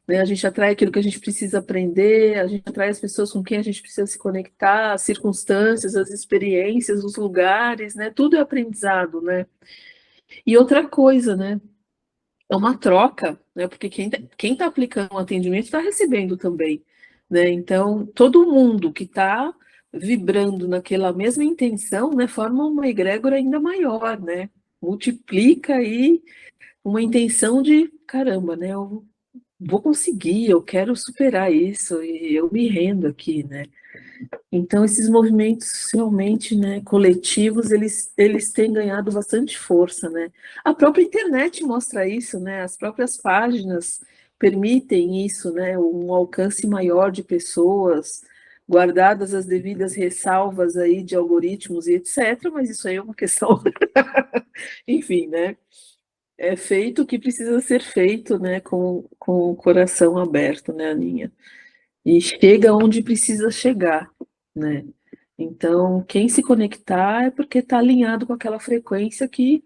Speaker 2: né? A gente atrai aquilo que a gente precisa aprender, a gente atrai as pessoas com quem a gente precisa se conectar, as circunstâncias, as experiências, os lugares, né? Tudo é aprendizado, né? E outra coisa, né? É uma troca, né? Porque quem tá aplicando um atendimento está recebendo também, né? Então, todo mundo que está vibrando naquela mesma intenção, né, forma uma egrégora ainda maior, né? Multiplica aí uma intenção de, caramba, né? Eu vou conseguir, eu quero superar isso e eu me rendo aqui, né? Então, esses movimentos realmente, né, coletivos, eles têm ganhado bastante força, né? A própria internet mostra isso, né? As próprias páginas permitem isso, né? Um alcance maior de pessoas, guardadas as devidas ressalvas aí de algoritmos e etc., mas isso aí é uma questão, enfim, né? É feito o que precisa ser feito, né, com o coração aberto, né, Aninha? E chega onde precisa chegar, né? Então, quem se conectar é porque está alinhado com aquela frequência que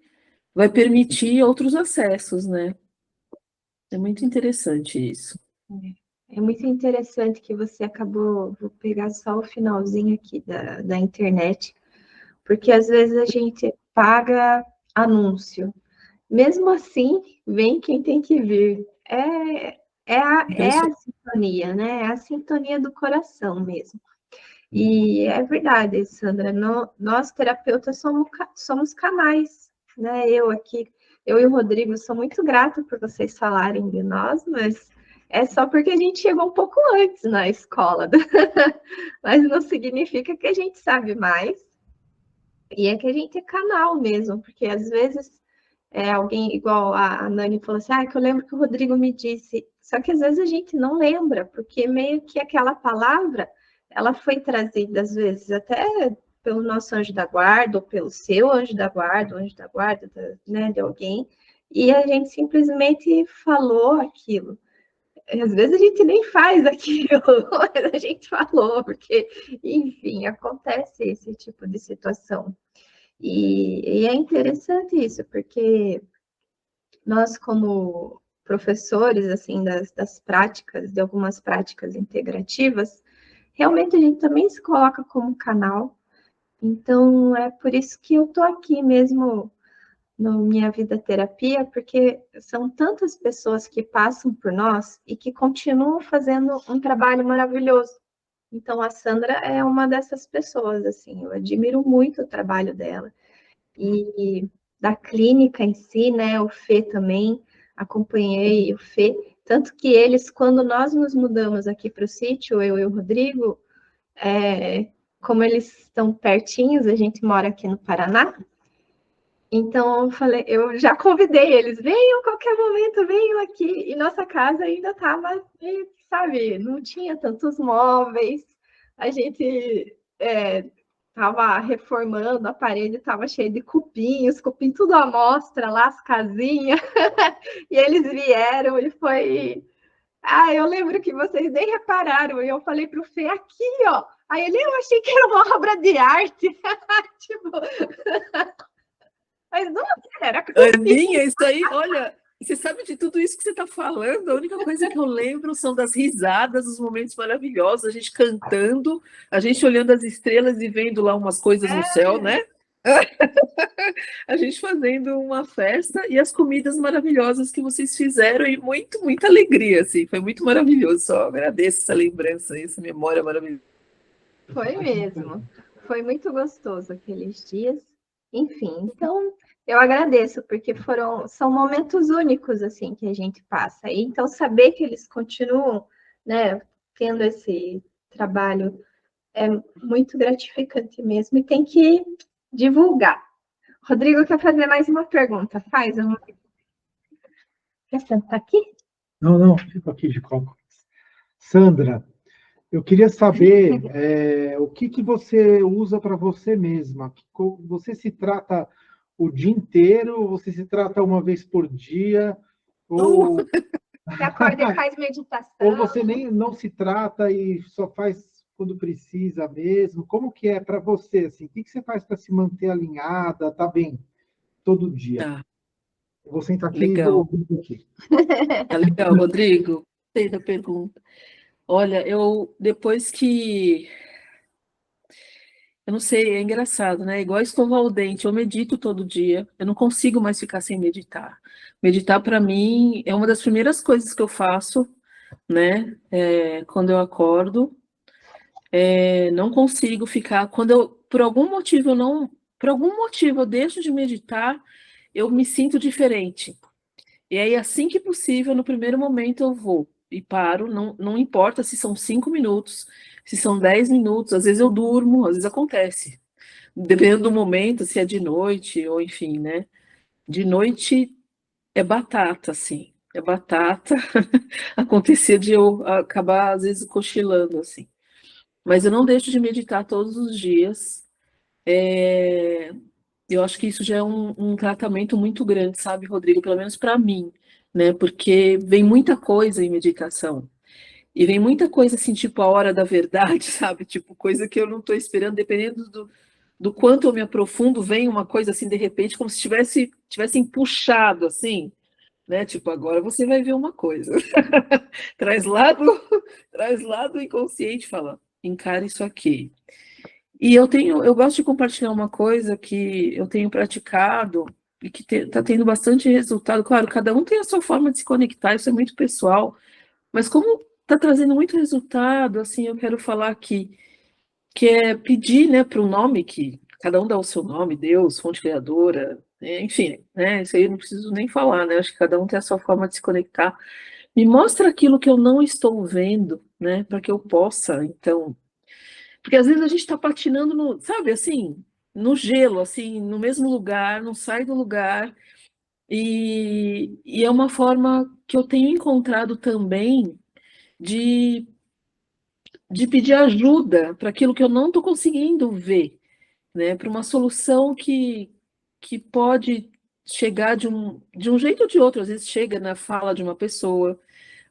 Speaker 2: vai permitir outros acessos, né? É muito interessante isso.
Speaker 1: É muito interessante que você acabou, vou pegar só o finalzinho aqui da internet, porque às vezes a gente paga anúncio. Mesmo assim, vem quem tem que vir. É a sintonia, né? É a sintonia do coração mesmo. E é verdade, Sandra, nós terapeutas somos canais, né? Eu e o Rodrigo, sou muito grata por vocês falarem de nós, mas é só porque a gente chegou um pouco antes na escola, mas não significa que a gente sabe mais, e é que a gente é canal mesmo, porque às vezes alguém, igual a Nani falou assim, que eu lembro que o Rodrigo me disse, só que às vezes a gente não lembra, porque meio que aquela palavra, ela foi trazida às vezes até pelo nosso anjo da guarda, ou pelo seu anjo da guarda, o anjo da guarda, né, de alguém, e a gente simplesmente falou aquilo. Às vezes a gente nem faz aquilo, mas a gente falou, porque, enfim, acontece esse tipo de situação. E é interessante isso, porque nós, como professores, assim, das práticas, de algumas práticas integrativas, realmente a gente também se coloca como canal. Então, é por isso que eu estou aqui mesmo no Minha Vida Terapia, porque são tantas pessoas que passam por nós e que continuam fazendo um trabalho maravilhoso. Então, a Sandra é uma dessas pessoas, assim, eu admiro muito o trabalho dela. E da clínica em si, né, o Fê também, acompanhei o Fê, tanto que eles, quando nós nos mudamos aqui para o sítio, eu e o Rodrigo, como eles estão pertinhos, a gente mora aqui no Paraná, então eu já convidei eles, venham qualquer momento, venham aqui, e nossa casa ainda estava, sabe, não tinha tantos móveis, a gente estava reformando, a parede estava cheia de cupim tudo à mostra lá, as casinhas, e eles vieram e foi... eu lembro que vocês nem repararam, e eu falei para o Fê, aqui, ó, aí ele, eu achei que era uma obra de arte, tipo... Mas não era.
Speaker 2: Aninha, isso aí, olha, você sabe de tudo isso que você está falando? A única coisa que eu lembro são das risadas, dos momentos maravilhosos, a gente cantando, a gente olhando as estrelas e vendo lá umas coisas no céu, né? A gente fazendo uma festa e as comidas maravilhosas que vocês fizeram e muita alegria, assim, foi muito maravilhoso. Só agradeço essa lembrança, essa memória maravilhosa.
Speaker 1: Foi mesmo. Foi muito gostoso aqueles dias. Enfim, então eu agradeço, porque são momentos únicos assim que a gente passa. E então saber que eles continuam, né, tendo esse trabalho é muito gratificante mesmo e tem que divulgar. Rodrigo quer fazer mais uma pergunta. Faz uma. Quer sentar aqui?
Speaker 4: Não, fico aqui de cócoras. Sandra, eu queria saber o que você usa para você mesma. Você se trata o dia inteiro? Você se trata uma vez por dia? Ou
Speaker 1: Você acorda e faz meditação.
Speaker 4: ou você nem não se trata e só faz quando precisa mesmo? Como que é para você? Assim, o que você faz para se manter alinhada, tá bem, todo dia?
Speaker 2: Tá,
Speaker 4: Eu vou sentar aqui e
Speaker 2: legal.
Speaker 4: vou ouvir aqui.
Speaker 2: Tá legal, Rodrigo. Gostei da pergunta. Olha, depois que... Eu não sei, é engraçado, né? Igual escovar o dente, eu medito todo dia. Eu não consigo mais ficar sem meditar. Meditar, para mim, é uma das primeiras coisas que eu faço, né? Quando eu acordo. Não consigo ficar... por algum motivo, eu deixo de meditar, eu me sinto diferente. E aí, assim que possível, no primeiro momento eu vou e paro, não importa se são 5 minutos, se são 10 minutos, às vezes eu durmo, às vezes acontece. Dependendo do momento, se é de noite, ou enfim, né? De noite é batata, assim, é batata. Acontecia de eu acabar, às vezes, cochilando, assim. Mas eu não deixo de meditar todos os dias. Eu acho que isso já é um tratamento muito grande, sabe, Rodrigo? Pelo menos para mim, né? Porque vem muita coisa em meditação. E vem muita coisa assim, tipo a hora da verdade, sabe? Tipo, coisa que eu não estou esperando, dependendo do quanto eu me aprofundo, vem uma coisa assim, de repente, como se tivessem puxado, assim, né? Tipo, agora você vai ver uma coisa. Traz lá do inconsciente, e fala, encare isso aqui. E eu gosto de compartilhar uma coisa que eu tenho praticado e que está tendo bastante resultado. Claro, cada um tem a sua forma de se conectar, isso é muito pessoal, mas como está trazendo muito resultado, assim, eu quero falar aqui, que é pedir, né, para o nome, que cada um dá o seu nome, Deus, fonte criadora, enfim, né, isso aí eu não preciso nem falar, né, acho que cada um tem a sua forma de se conectar. Me mostra aquilo que eu não estou vendo, né, para que eu possa, então, porque às vezes a gente está patinando no, sabe, assim, no gelo, assim, no mesmo lugar, não sai do lugar, e é uma forma que eu tenho encontrado também de, de pedir ajuda para aquilo que eu não estou conseguindo ver, né, para uma solução que pode chegar de um jeito ou de outro, às vezes chega na fala de uma pessoa,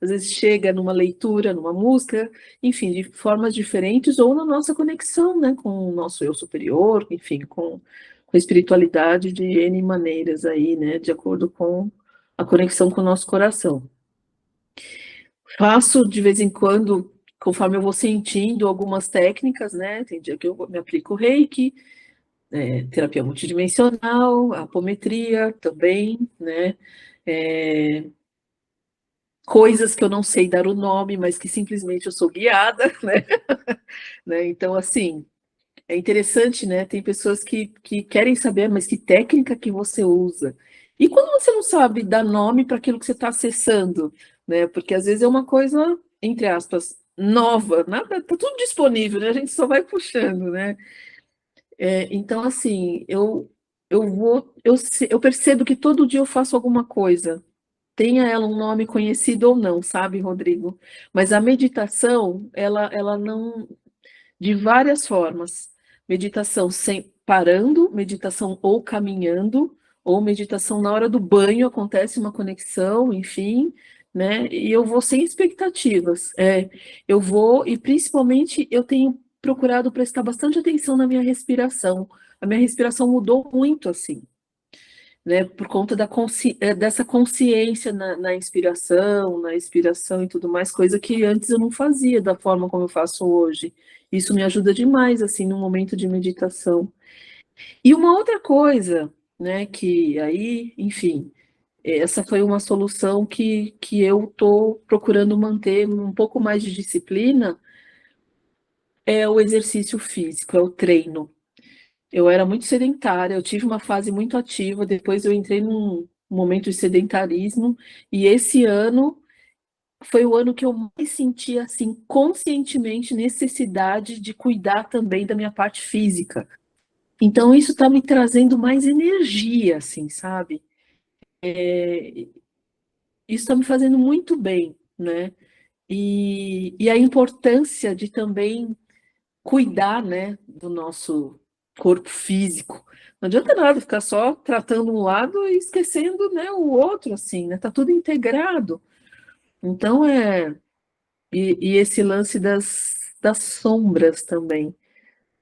Speaker 2: às vezes chega numa leitura, numa música, enfim, de formas diferentes, ou na nossa conexão, né, com o nosso eu superior, enfim, com a espiritualidade de N maneiras aí, né, de acordo com a conexão com o nosso coração. Faço de vez em quando, conforme eu vou sentindo algumas técnicas, né, tem dia que eu me aplico Reiki, terapia multidimensional, apometria também, né, coisas que eu não sei dar o nome, mas que simplesmente eu sou guiada, né? Né? Então, assim, é interessante, né? Tem pessoas que querem saber, mas que técnica que você usa? E quando você não sabe dar nome para aquilo que você está acessando, né? Porque às vezes é uma coisa, entre aspas, nova, nada, tá tudo disponível, né? A gente só vai puxando, né? Então, assim, eu percebo que todo dia eu faço alguma coisa, tenha ela um nome conhecido ou não, sabe, Rodrigo? Mas a meditação, ela não, de várias formas. Meditação sem parando, meditação ou caminhando, ou meditação na hora do banho, acontece uma conexão, enfim, né? E eu vou sem expectativas. Eu vou, e principalmente eu tenho procurado prestar bastante atenção na minha respiração. A minha respiração mudou muito, assim, né, por conta dessa consciência na inspiração, na expiração e tudo mais, coisa que antes eu não fazia da forma como eu faço hoje. Isso me ajuda demais, assim, no momento de meditação. E uma outra coisa, né, que aí, enfim, essa foi uma solução que eu estou procurando manter um pouco mais de disciplina, é o exercício físico, é o treino. Eu era muito sedentária, eu tive uma fase muito ativa, depois eu entrei num momento de sedentarismo, e esse ano foi o ano que eu mais senti, assim, conscientemente necessidade de cuidar também da minha parte física. Então, isso está me trazendo mais energia, assim, sabe? Isso está me fazendo muito bem, né? E a importância de também cuidar, né, do nosso corpo físico. Não adianta nada ficar só tratando um lado e esquecendo, né, o outro, assim, né? Tá tudo integrado. Então e esse lance das sombras também,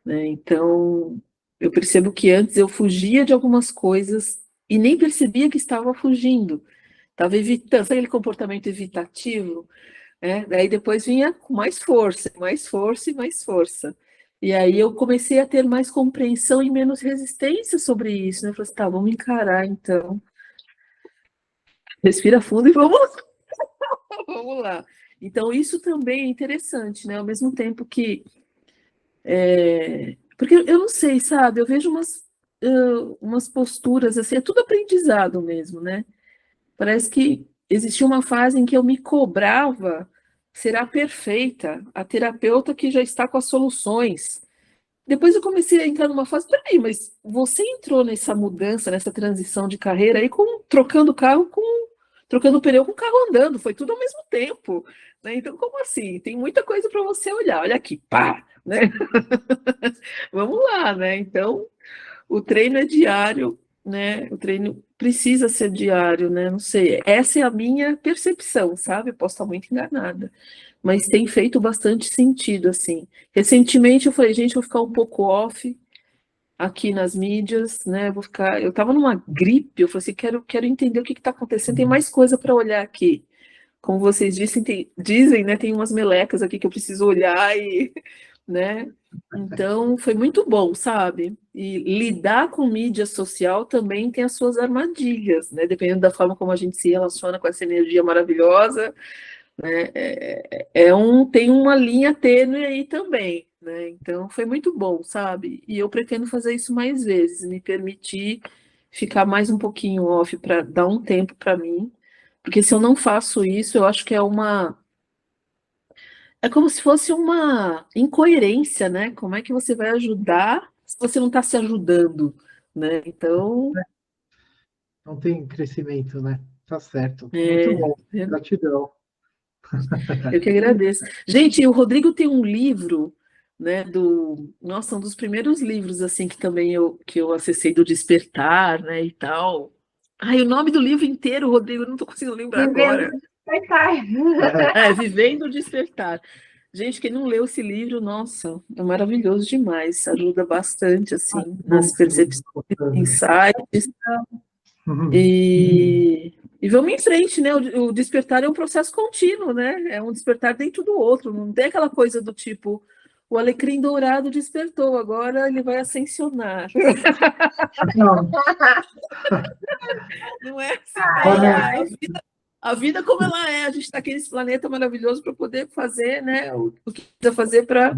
Speaker 2: né? Então eu percebo que antes eu fugia de algumas coisas e nem percebia que estava fugindo. Estava evitando, sabe aquele comportamento evitativo? Daí depois vinha com mais força, mais força e mais força. E aí eu comecei a ter mais compreensão e menos resistência sobre isso, né? Eu falei assim, tá, vamos encarar então. Respira fundo e vamos, vamos lá. Então isso também é interessante, né? Ao mesmo tempo que... porque eu não sei, sabe? Eu vejo umas posturas, assim, é tudo aprendizado mesmo, né? Parece que existia uma fase em que eu me cobrava ser a perfeita, a terapeuta que já está com as soluções. Depois eu comecei a entrar numa fase, peraí, mas você entrou nessa mudança, nessa transição de carreira aí, trocando carro trocando pneu com o carro andando, foi tudo ao mesmo tempo, né? Então, como assim? Tem muita coisa para você olhar, olha aqui, pá, né? Vamos lá, né? Então, o treino é diário, né? O treino precisa ser diário, né? Não sei, essa é a minha percepção, sabe? Eu posso estar muito enganada, mas tem feito bastante sentido, assim. Recentemente eu falei, gente, eu vou ficar um pouco off, aqui nas mídias, né? Eu estava numa gripe, eu falei assim, quero entender o que está acontecendo, tem mais coisa para olhar aqui. Como vocês dizem, né? Tem umas melecas aqui que eu preciso olhar e, né? Então, foi muito bom, sabe? E lidar com mídia social também tem as suas armadilhas, né? Dependendo da forma como a gente se relaciona com essa energia maravilhosa, né? Tem uma linha tênue aí também, né? Então, foi muito bom, sabe? E eu pretendo fazer isso mais vezes, me permitir ficar mais um pouquinho off para dar um tempo para mim, porque se eu não faço isso, eu acho que é como se fosse uma incoerência, né? Como é que você vai ajudar se você não está se ajudando, né? Então,
Speaker 4: Não tem crescimento, né? Tá certo.
Speaker 2: é,
Speaker 4: Muito bom. Gratidão.
Speaker 2: eu que agradeço. Gente, o Rodrigo tem um livro, né? Nossa, um dos primeiros livros assim que eu acessei do Despertar, né? E tal. Ai, o nome do livro inteiro, Rodrigo, eu não estou conseguindo lembrar
Speaker 1: Vivendo
Speaker 2: agora.
Speaker 1: despertar.
Speaker 2: Vivendo o Despertar. Gente, quem não leu esse livro, nossa, é maravilhoso demais, ajuda bastante, assim, nas percepções, insights, e vamos em frente, né? O despertar é um processo contínuo, né? É um despertar dentro do outro, não tem aquela coisa do tipo, o alecrim dourado despertou, agora ele vai ascensionar.
Speaker 4: Não,
Speaker 2: Não é assim, a vida como ela é, a gente está aqui nesse planeta maravilhoso para poder fazer, né, o que precisa fazer para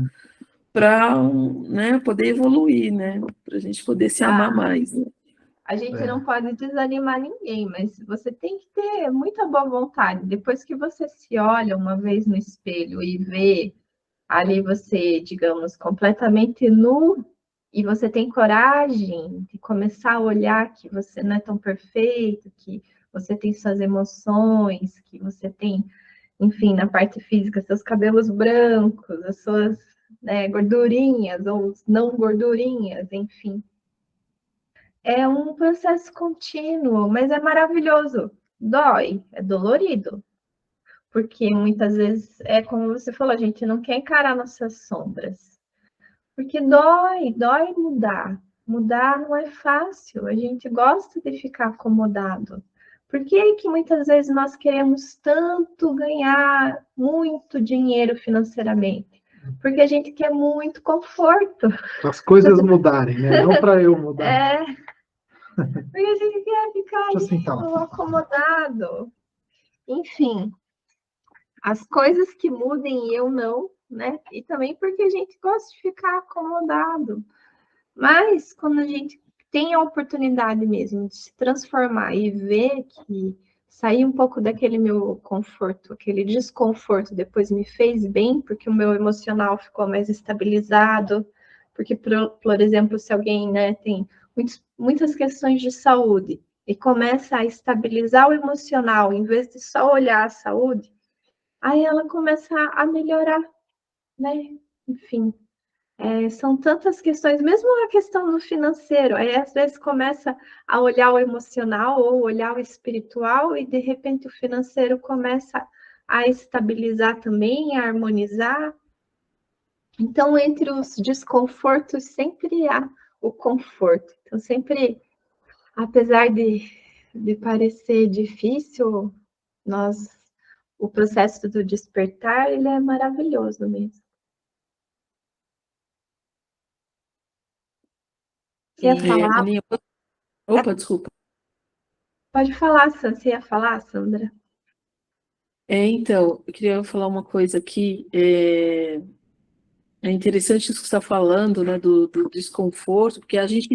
Speaker 2: né, poder evoluir, né, para a gente poder se amar mais. Né?
Speaker 1: A gente não pode desanimar ninguém, mas você tem que ter muita boa vontade. Depois que você se olha uma vez no espelho e vê ali você, digamos, completamente nu, e você tem coragem de começar a olhar que você não é tão perfeito, que você tem suas emoções, que você tem, enfim, na parte física, seus cabelos brancos, as suas, né, gordurinhas ou não gordurinhas, enfim. É um processo contínuo, mas é maravilhoso. Dói, é dolorido, porque muitas vezes é como você falou, a gente não quer encarar nossas sombras, porque dói mudar. Mudar não é fácil, a gente gosta de ficar acomodado. Por que que muitas vezes nós queremos tanto ganhar muito dinheiro financeiramente? Porque a gente quer muito conforto.
Speaker 4: as coisas mudarem, né? Não para eu mudar.
Speaker 1: Porque a gente quer ficar ali, acomodado. Enfim, as coisas que mudem e eu não, né? E também porque a gente gosta de ficar acomodado. Mas quando a gente tem a oportunidade mesmo de se transformar e ver que sair um pouco daquele meu conforto, aquele desconforto, depois me fez bem, porque o meu emocional ficou mais estabilizado, porque, por exemplo, se alguém, né, tem muitas questões de saúde e começa a estabilizar o emocional, em vez de só olhar a saúde, aí ela começa a melhorar, né? Enfim, são tantas questões, mesmo a questão do financeiro, aí às vezes começa a olhar o emocional ou olhar o espiritual e de repente o financeiro começa a estabilizar também, a harmonizar. Então, entre os desconfortos, sempre há o conforto. Então, sempre, apesar de parecer difícil, o processo do despertar, ele é maravilhoso mesmo. Você ia falar?
Speaker 2: Aninha, opa, desculpa.
Speaker 1: Pode falar, Sandra. Você ia falar, Sandra?
Speaker 2: Então, eu queria falar uma coisa aqui. É interessante isso que você está falando, né, do desconforto, porque a gente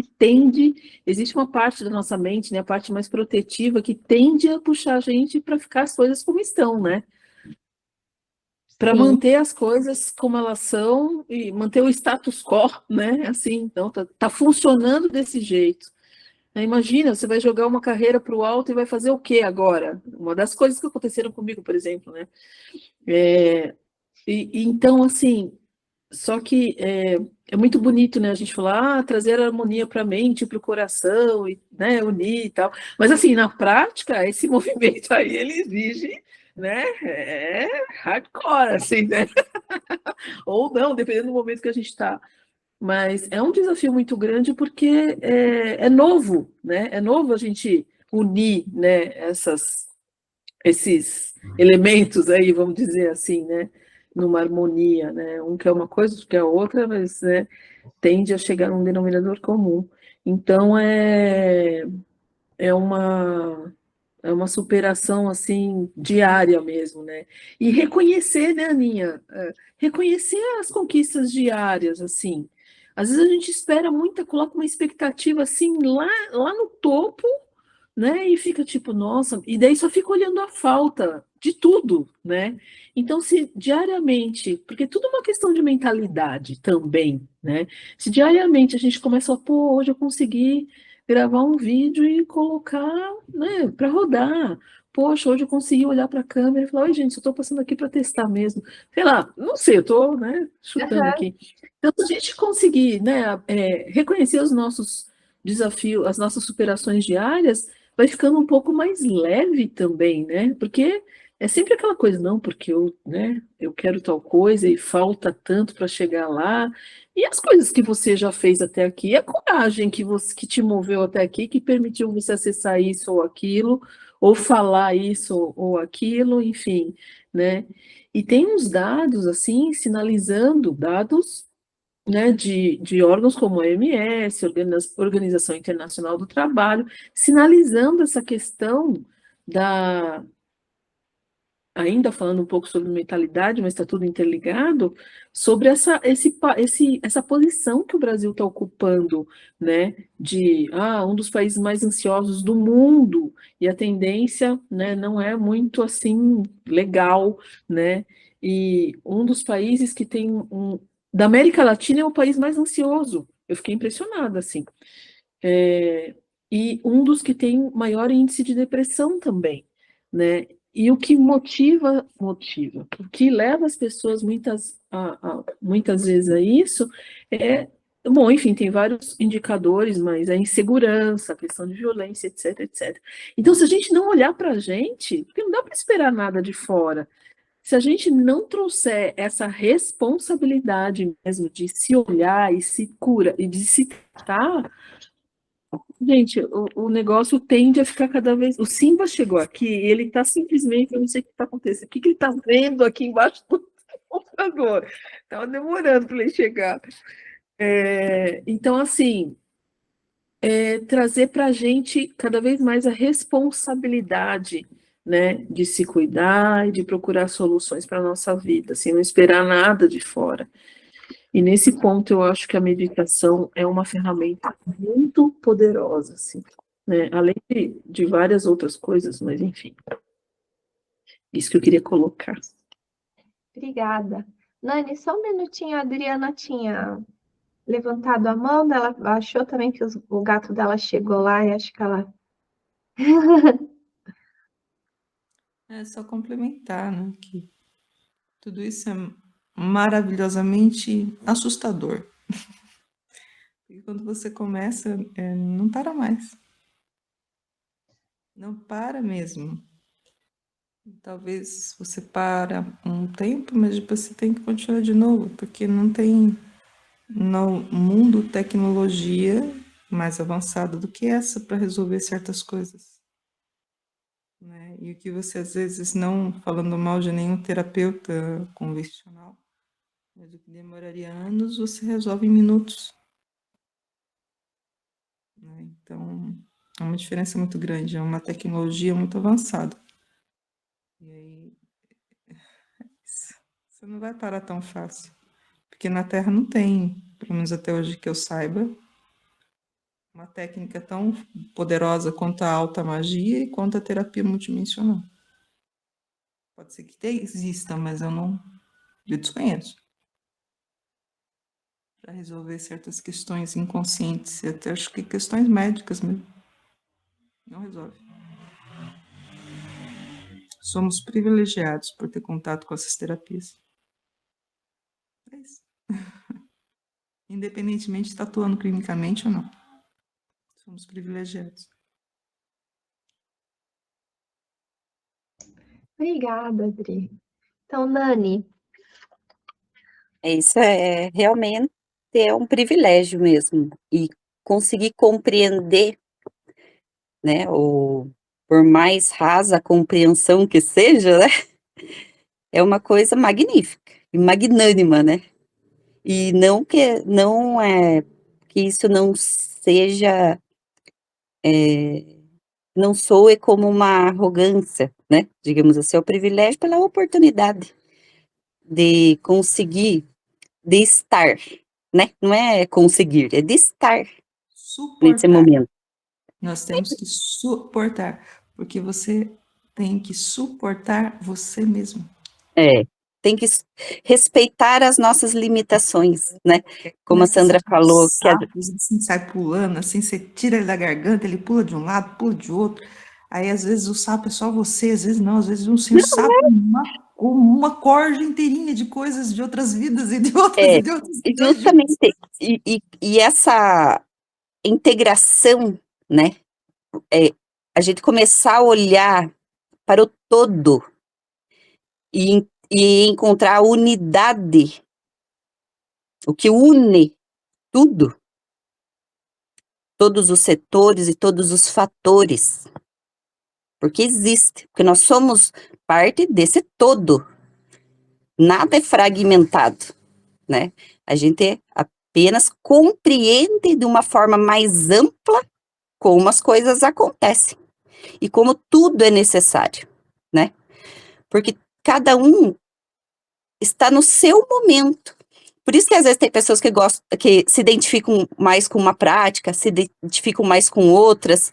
Speaker 2: existe uma parte da nossa mente, né, a parte mais protetiva, que tende a puxar a gente para ficar as coisas como estão, né? Para manter as coisas como elas são e manter o status quo, né? Assim, então tá funcionando desse jeito. Imagina, você vai jogar uma carreira para o alto e vai fazer o quê agora? Uma das coisas que aconteceram comigo, por exemplo, né? Então, assim, só que é muito bonito, né? A gente falar, trazer harmonia para a mente, para o coração, e, né, unir e tal. Mas, assim, na prática, esse movimento aí, ele exige, né? Hardcore, assim, né? Ou não, dependendo do momento que a gente está. Mas é um desafio muito grande porque é novo, né? É novo a gente unir, né, esses elementos aí, vamos dizer assim, né, numa harmonia, né? Um quer uma coisa, outro quer outra, mas, né, tende a chegar num denominador comum. Então é uma é uma superação assim diária mesmo, né? E reconhecer, né, Aninha? Reconhecer as conquistas diárias, assim. Às vezes a gente espera muito, coloca uma expectativa assim lá no topo, né? E fica tipo, nossa, e daí só fica olhando a falta de tudo, né? Então, se diariamente, porque tudo é uma questão de mentalidade também, né? Se diariamente a gente começa a, pô, hoje eu consegui gravar um vídeo e colocar, né, para rodar. Poxa, hoje eu consegui olhar para a câmera e falar, oi, gente, eu estou passando aqui para testar mesmo. Sei lá, não sei, eu estou, né, chutando
Speaker 1: Aham.
Speaker 2: aqui. Então, se a gente conseguir, né, reconhecer os nossos desafios, as nossas superações diárias, vai ficando um pouco mais leve também, né? Porque é sempre aquela coisa, não, porque eu, né, eu quero tal coisa e falta tanto para chegar lá. E as coisas que você já fez até aqui, a coragem que te moveu até aqui, que permitiu você acessar isso ou aquilo, ou falar isso ou aquilo, enfim, né? E tem uns dados assim, sinalizando dados, né, de órgãos como a OMS, Organização Internacional do Trabalho, sinalizando essa questão da, ainda falando um pouco sobre mentalidade, mas está tudo interligado, sobre essa posição que o Brasil está ocupando, né, de um dos países mais ansiosos do mundo, e a tendência, né, não é muito assim legal, né, e um dos países que tem da América Latina é o país mais ansioso. Eu fiquei impressionada, assim. É, e um dos que tem maior índice de depressão também, né? E o que o que leva as pessoas muitas vezes a isso é, bom, enfim, tem vários indicadores, mas a insegurança, a questão de violência, etc, etc. Então, se a gente não olhar para a gente, porque não dá para esperar nada de fora, se a gente não trouxer essa responsabilidade mesmo de se olhar e se cura e de se tratar, gente, o negócio tende a ficar cada vez. O Simba chegou aqui, e ele está simplesmente, eu não sei o que está acontecendo, o que ele está vendo aqui embaixo do computador? Estava demorando para ele chegar. Então, assim, trazer para a gente cada vez mais a responsabilidade, né, de se cuidar e de procurar soluções para a nossa vida, assim, não esperar nada de fora. E nesse ponto eu acho que a meditação é uma ferramenta muito poderosa, assim, né? Além de várias outras coisas, mas enfim, isso que eu queria colocar.
Speaker 1: Obrigada. Nani, só um minutinho, a Adriana tinha levantado a mão, ela achou também que o gato dela chegou lá e acho que ela.
Speaker 7: É só complementar, né? Que tudo isso é maravilhosamente assustador. E quando você começa, não para mais. Não para mesmo. Talvez você para um tempo, mas depois você tem que continuar de novo, porque não tem no mundo tecnologia mais avançada do que essa para resolver certas coisas. Né? E o que você, às vezes, não falando mal de nenhum terapeuta convencional, mas o que demoraria anos, você resolve em minutos. Né? Então, é uma diferença muito grande, é uma tecnologia muito avançada. E aí, você não vai parar tão fácil. Porque na Terra não tem, pelo menos até hoje que eu saiba, uma técnica tão poderosa quanto a alta magia e quanto a terapia multidimensional. Pode ser que exista, mas eu desconheço. Para resolver certas questões inconscientes, e até acho que questões médicas mesmo. Não resolve. Somos privilegiados por ter contato com essas terapias. É isso. Independentemente de estar atuando clinicamente ou não. Somos privilegiados.
Speaker 1: Obrigada, Adri. Então, Nani,
Speaker 6: Isso é realmente é um privilégio mesmo. E conseguir compreender, né, por mais rasa a compreensão que seja, né, é uma coisa magnífica e magnânima, né? E não é que isso não seja, não soe como uma arrogância, né? Digamos assim, é o privilégio pela oportunidade de conseguir, de estar, né? Não é conseguir, é de estar nesse
Speaker 7: Suportar.
Speaker 6: momento.
Speaker 7: Nós temos que suportar, porque você tem que suportar você mesmo.
Speaker 6: Tem que respeitar as nossas limitações, né? Como a
Speaker 7: Não é que
Speaker 6: Sandra
Speaker 7: você
Speaker 6: falou, que
Speaker 7: sapos, assim, sai pulando, assim, você tira ele da garganta, ele pula de um lado, pula de outro. Aí, às vezes, o sapo é só você, às vezes não, às vezes um senhor sapo uma corja inteirinha de coisas de outras vidas e de outras
Speaker 6: é
Speaker 7: e de outras
Speaker 6: e
Speaker 7: milhões de
Speaker 6: justamente, e essa integração, né? A gente começar a olhar para o todo e encontrar a unidade, o que une tudo, todos os setores e todos os fatores, porque existe, porque nós somos parte desse todo, nada é fragmentado, né? A gente apenas compreende de uma forma mais ampla como as coisas acontecem e como tudo é necessário, né? Porque cada um está no seu momento. Por isso que às vezes tem pessoas que gostam, que se identificam mais com uma prática, se identificam mais com outras,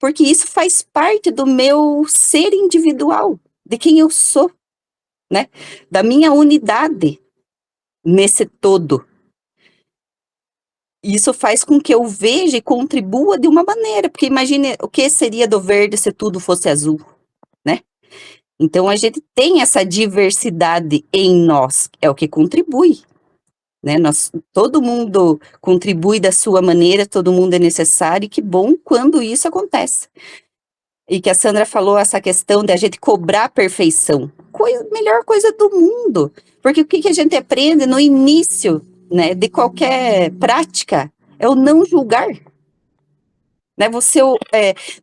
Speaker 6: porque isso faz parte do meu ser individual, de quem eu sou, né? Da minha unidade nesse todo. Isso faz com que eu veja e contribua de uma maneira, porque imagine o que seria do verde se tudo fosse azul, né? Então a gente tem essa diversidade em nós, é o que contribui, né? Todo mundo contribui da sua maneira, todo mundo é necessário, e que bom quando isso acontece. E que a Sandra falou essa questão de a gente cobrar a perfeição, melhor coisa do mundo, porque o que a gente aprende no início, né, de qualquer prática é o não julgar, né? Você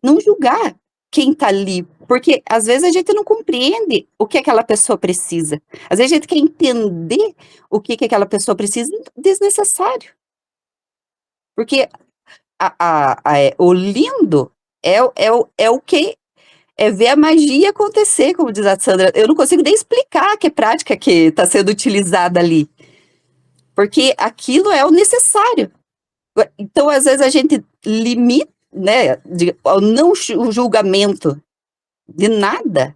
Speaker 6: não julgar quem está ali, porque às vezes a gente não compreende o que aquela pessoa precisa. Às vezes a gente quer entender o que aquela pessoa precisa desnecessário. Porque o lindo é o que é ver a magia acontecer, como diz a Sandra. Eu não consigo nem explicar que prática que está sendo utilizada ali. Porque aquilo é o necessário. Então, às vezes, a gente limita, né, ao não julgamento de nada,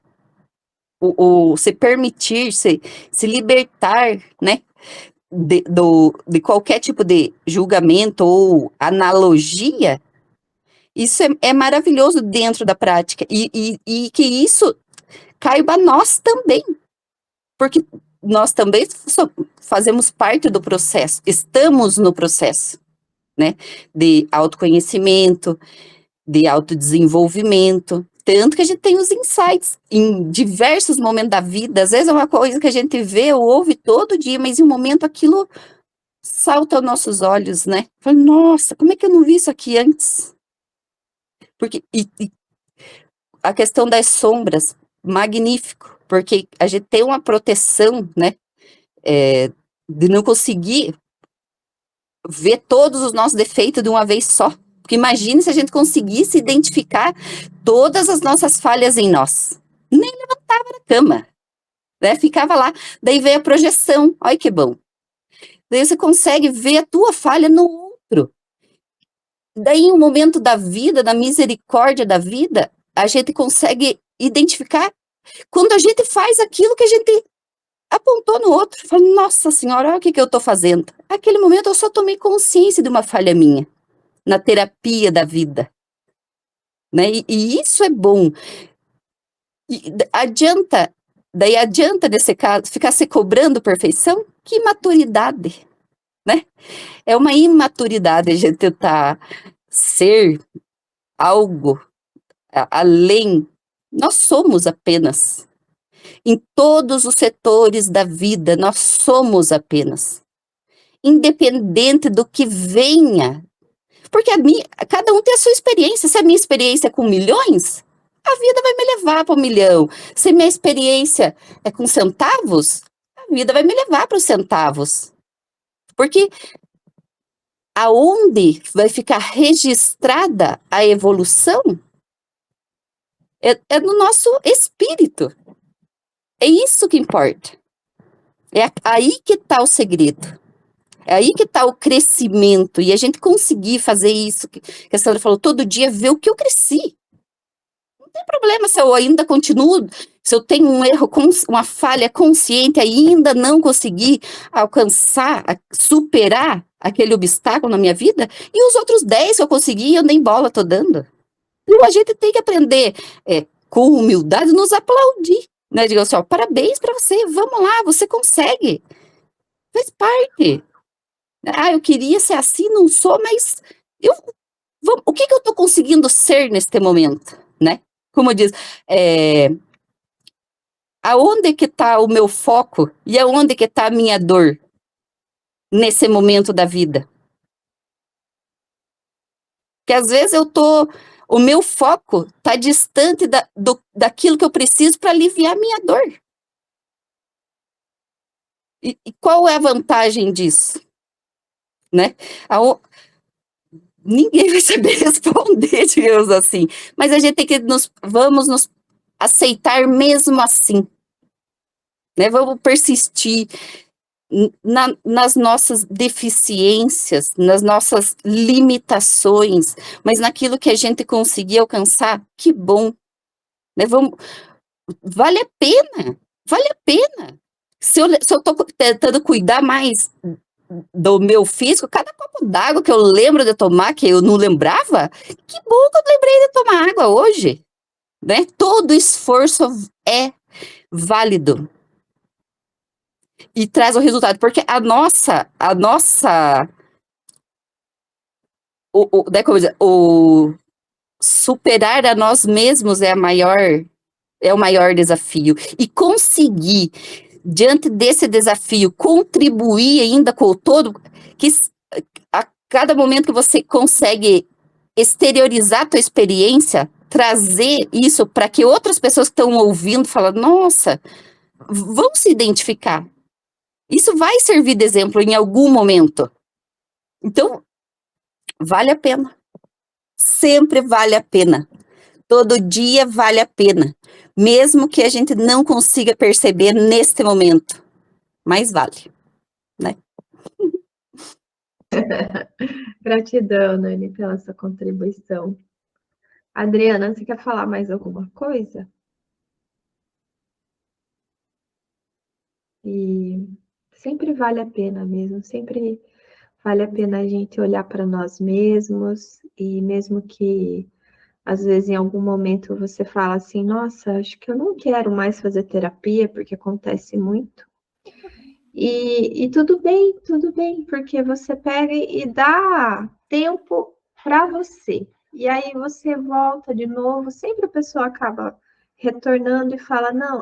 Speaker 6: o se permitir, se libertar, né, de qualquer tipo de julgamento ou analogia, isso é maravilhoso dentro da prática, e que isso caiba a nós também, porque nós também fazemos parte do processo, estamos no processo, né, de autoconhecimento, de autodesenvolvimento, tanto que a gente tem os insights em diversos momentos da vida, às vezes é uma coisa que a gente vê ou ouve todo dia, mas em um momento aquilo salta aos nossos olhos, né? Fala, nossa, como é que eu não vi isso aqui antes? Porque, a questão das sombras, magnífico, porque a gente tem uma proteção, né, de não conseguir ver todos os nossos defeitos de uma vez só. Porque imagine se a gente conseguisse identificar todas as nossas falhas em nós. Nem levantava da cama, né? Ficava lá. Daí veio a projeção. Olha que bom. Daí você consegue ver a tua falha no outro. Daí, em um momento da vida, da misericórdia da vida, a gente consegue identificar quando a gente faz aquilo que a gente apontou no outro. Fala, nossa senhora, olha o que eu estou fazendo. Naquele momento eu só tomei consciência de uma falha minha, na terapia da vida. Né? E isso é bom. E adianta nesse caso, ficar se cobrando perfeição? Que imaturidade, né? É uma imaturidade a gente tentar ser algo além. Nós somos apenas. Em todos os setores da vida, nós somos apenas. independente do que venha. Porque cada um tem a sua experiência. Se a minha experiência é com milhões, a vida vai me levar para 1 milhão. Se minha experiência é com centavos, a vida vai me levar para os centavos. Porque aonde vai ficar registrada a evolução é no nosso espírito. É isso que importa. É aí que está o segredo. É aí que está o crescimento. E a gente conseguir fazer isso, que a Sandra falou, todo dia ver o que eu cresci. Não tem problema se eu ainda continuo, se eu tenho um erro, uma falha consciente, ainda não conseguir alcançar, superar aquele obstáculo na minha vida, e os outros 10 que eu consegui, eu nem bola tô dando. Então, a gente tem que aprender, com humildade, nos aplaudir. Né? Digo assim, ó, parabéns para você, vamos lá, você consegue. Faz parte. Eu queria ser assim, não sou, mas o que eu estou conseguindo ser neste momento, né? Como diz, aonde que está o meu foco e aonde que está a minha dor nesse momento da vida? Porque às vezes o meu foco está distante daquilo que eu preciso para aliviar a minha dor. E qual é a vantagem disso? Né? Ninguém vai saber responder, digamos assim. Mas a gente tem que vamos nos aceitar mesmo assim. Né? Vamos persistir nas nossas deficiências, nas nossas limitações, mas naquilo que a gente conseguir alcançar, que bom. Né? Vale a pena, vale a pena. Se eu estou tentando cuidar mais do meu físico, cada copo d'água que eu lembro de tomar, que eu não lembrava, que bom que eu lembrei de tomar água hoje. Né? Todo esforço é válido. E traz o resultado, porque né, como dizer, o superar a nós mesmos é o maior desafio. E conseguir, diante desse desafio, contribuir ainda com o todo, que a cada momento que você consegue exteriorizar a tua experiência, trazer isso para que outras pessoas que estão ouvindo falem, nossa, vão se identificar. Isso vai servir de exemplo em algum momento. Então, vale a pena. Sempre vale a pena. Todo dia vale a pena. Mesmo que a gente não consiga perceber neste momento. Mas vale, né?
Speaker 1: Gratidão, Nani, pela sua contribuição. Adriana, você quer falar mais alguma coisa? E sempre vale a pena mesmo, sempre vale a pena a gente olhar para nós mesmos, e mesmo que às vezes em algum momento você fala assim, nossa, acho que eu não quero mais fazer terapia, porque acontece muito. E tudo bem, porque você pega e dá tempo para você. E aí você volta de novo, sempre a pessoa acaba retornando e fala, não,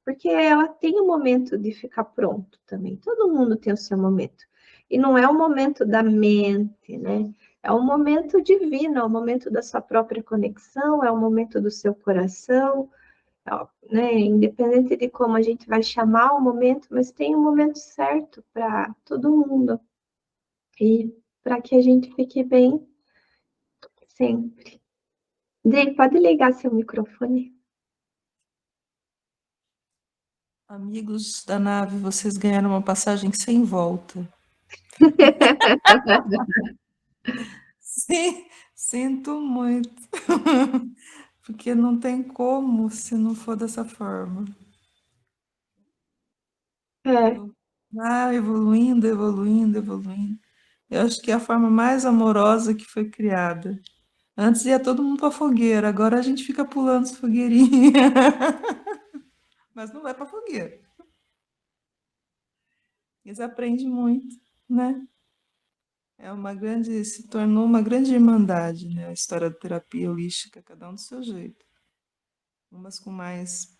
Speaker 1: porque ela tem um momento de ficar pronto também. Todo mundo tem o seu momento. E não é o momento da mente, né? É um momento divino, é o momento da sua própria conexão, é o momento do seu coração, né? Independente de como a gente vai chamar o momento, mas tem um momento certo para todo mundo. E para que a gente fique bem sempre. Dri, pode ligar seu microfone?
Speaker 7: Amigos da nave, vocês ganharam uma passagem sem volta. Sim, sinto muito. Porque não tem como se não for dessa forma. Evoluindo. Eu acho que é a forma mais amorosa que foi criada. Antes ia todo mundo para fogueira, agora a gente fica pulando as fogueirinhas. Mas não vai para fogueira. Eles aprendem muito, né? Se tornou uma grande irmandade, né? A história da terapia holística, cada um do seu jeito. Umas com mais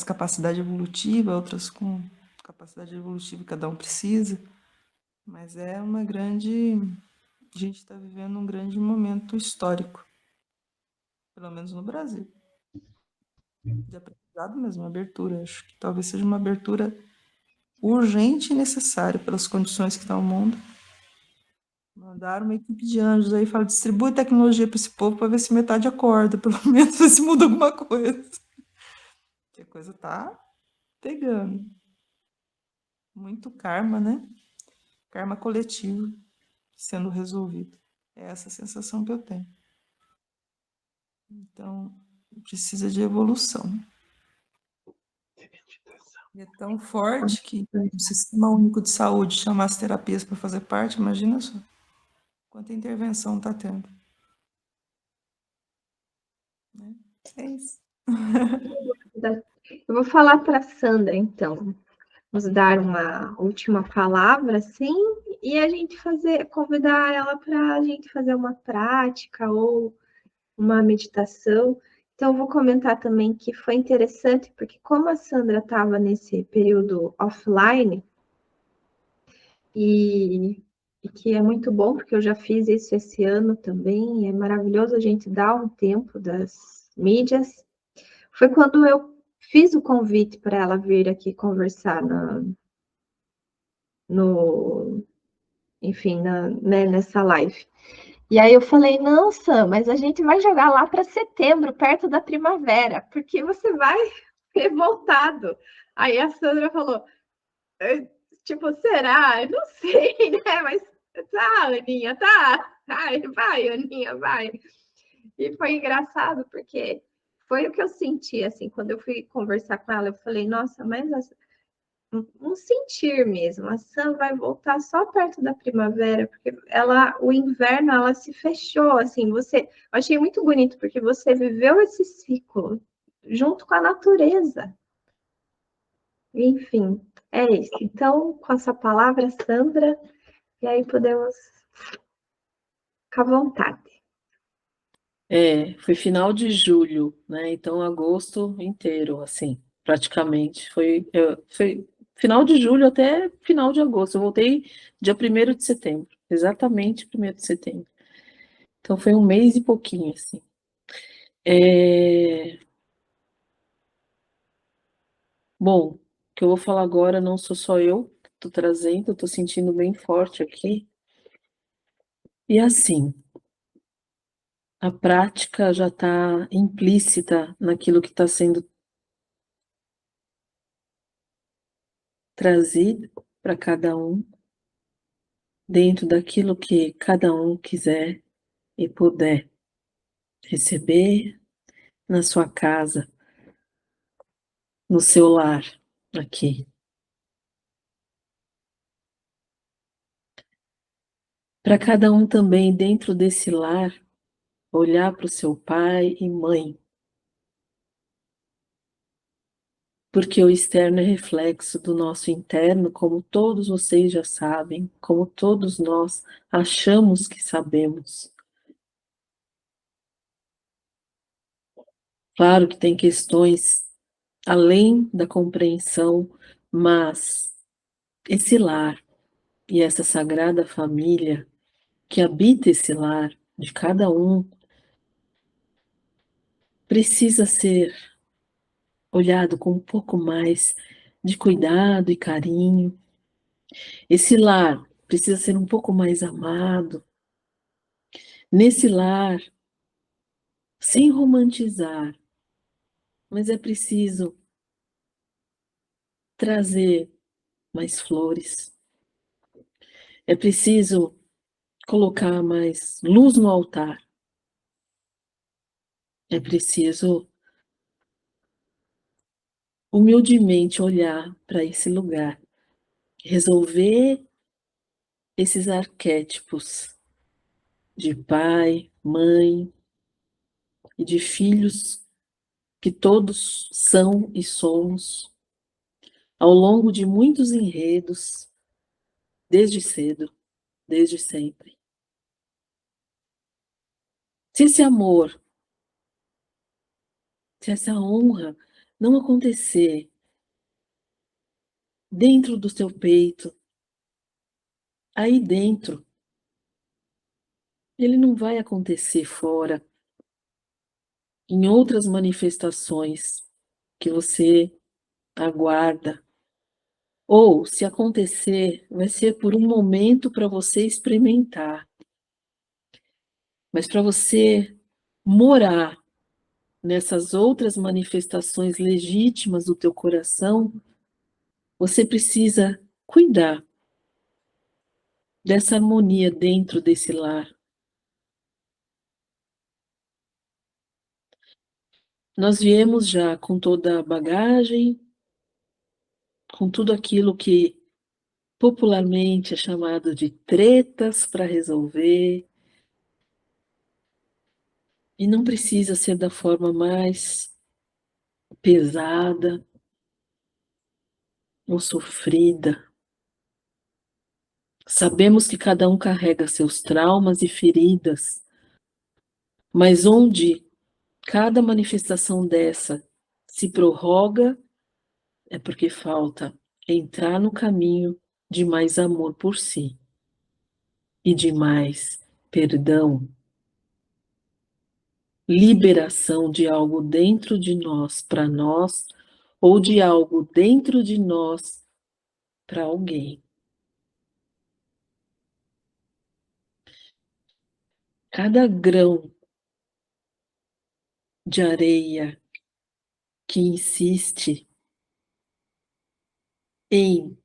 Speaker 7: capacidade evolutiva, outras com capacidade evolutiva que cada um precisa. Mas é uma grande... A gente está vivendo um grande momento histórico, pelo menos no Brasil. De aprendizado mesmo, abertura. Acho que talvez seja uma abertura urgente e necessária pelas condições que está o mundo. Mandaram uma equipe de anjos aí, fala, distribui tecnologia para esse povo para ver se metade acorda, pelo menos ver se muda alguma coisa. Porque a coisa tá pegando. Muito karma, né? Karma coletivo sendo resolvido. É essa a sensação que eu tenho. Então, precisa de evolução. E é tão forte que o Sistema Único de Saúde chamar as terapias para fazer parte, imagina só. Quanta intervenção está tendo. Né? É isso.
Speaker 1: Eu vou falar para a Sandra, então. Vamos dar uma última palavra, assim, e a gente convidar ela para a gente fazer uma prática ou uma meditação. Então, eu vou comentar também que foi interessante, porque como a Sandra estava nesse período offline, e que é muito bom, porque eu já fiz isso esse ano também, é maravilhoso a gente dar um tempo das mídias. Foi quando eu fiz o convite para ela vir aqui conversar enfim, né, nessa live. E aí eu falei, não, Sam, mas a gente vai jogar lá para setembro, perto da primavera, porque você vai ter voltado. Aí a Sandra falou, tipo, será? Eu não sei, né? Mas tá, Aninha, tá. Vai, Aninha, vai. E foi engraçado, porque foi o que eu senti, assim, quando eu fui conversar com ela, eu falei, nossa, mas um sentir mesmo. A Sam vai voltar só perto da primavera, porque o inverno, ela se fechou, assim, eu achei muito bonito, porque você viveu esse ciclo junto com a natureza. Enfim, é isso. Então, com essa palavra, Sandra, e aí podemos ficar à vontade.
Speaker 2: Foi final de julho, né? Então, agosto inteiro, assim, praticamente. Foi final de julho até final de agosto. Eu voltei dia 1º de setembro, exatamente 1º de setembro. Então, foi um mês e pouquinho, assim. Bom, o que eu vou falar agora não sou só eu que estou trazendo, estou sentindo bem forte aqui. E assim, a prática já está implícita naquilo que está sendo trazido para cada um, dentro daquilo que cada um quiser e puder receber na sua casa, no seu lar, aqui. Para cada um também, dentro desse lar, olhar para o seu pai e mãe, porque o externo é reflexo do nosso interno, como todos vocês já sabem, como todos nós achamos que sabemos. Claro que tem questões além da compreensão, mas esse lar e essa sagrada família que habita esse lar de cada um precisa ser olhado com um pouco mais de cuidado e carinho. Esse lar precisa ser um pouco mais amado. Nesse lar, sem romantizar, mas é preciso trazer mais flores. É preciso colocar mais luz no altar. É preciso humildemente olhar para esse lugar, resolver esses arquétipos de pai, mãe e de filhos que todos são e somos ao longo de muitos enredos, desde cedo, desde sempre. Se esse amor, se essa honra não acontecer dentro do seu peito, aí dentro. Ele não vai acontecer fora, em outras manifestações que você aguarda. Ou, se acontecer, vai ser por um momento para você experimentar. Mas para você morar nessas outras manifestações legítimas do teu coração, você precisa cuidar dessa harmonia dentro desse lar. Nós viemos já com toda a bagagem, com tudo aquilo que popularmente é chamado de tretas para resolver, e não precisa ser da forma mais pesada ou sofrida. Sabemos que cada um carrega seus traumas e feridas, mas onde cada manifestação dessa se prorroga é porque falta entrar no caminho de mais amor por si e de mais perdão, liberação de algo dentro de nós para nós ou de algo dentro de nós para alguém. Cada grão de areia que insiste em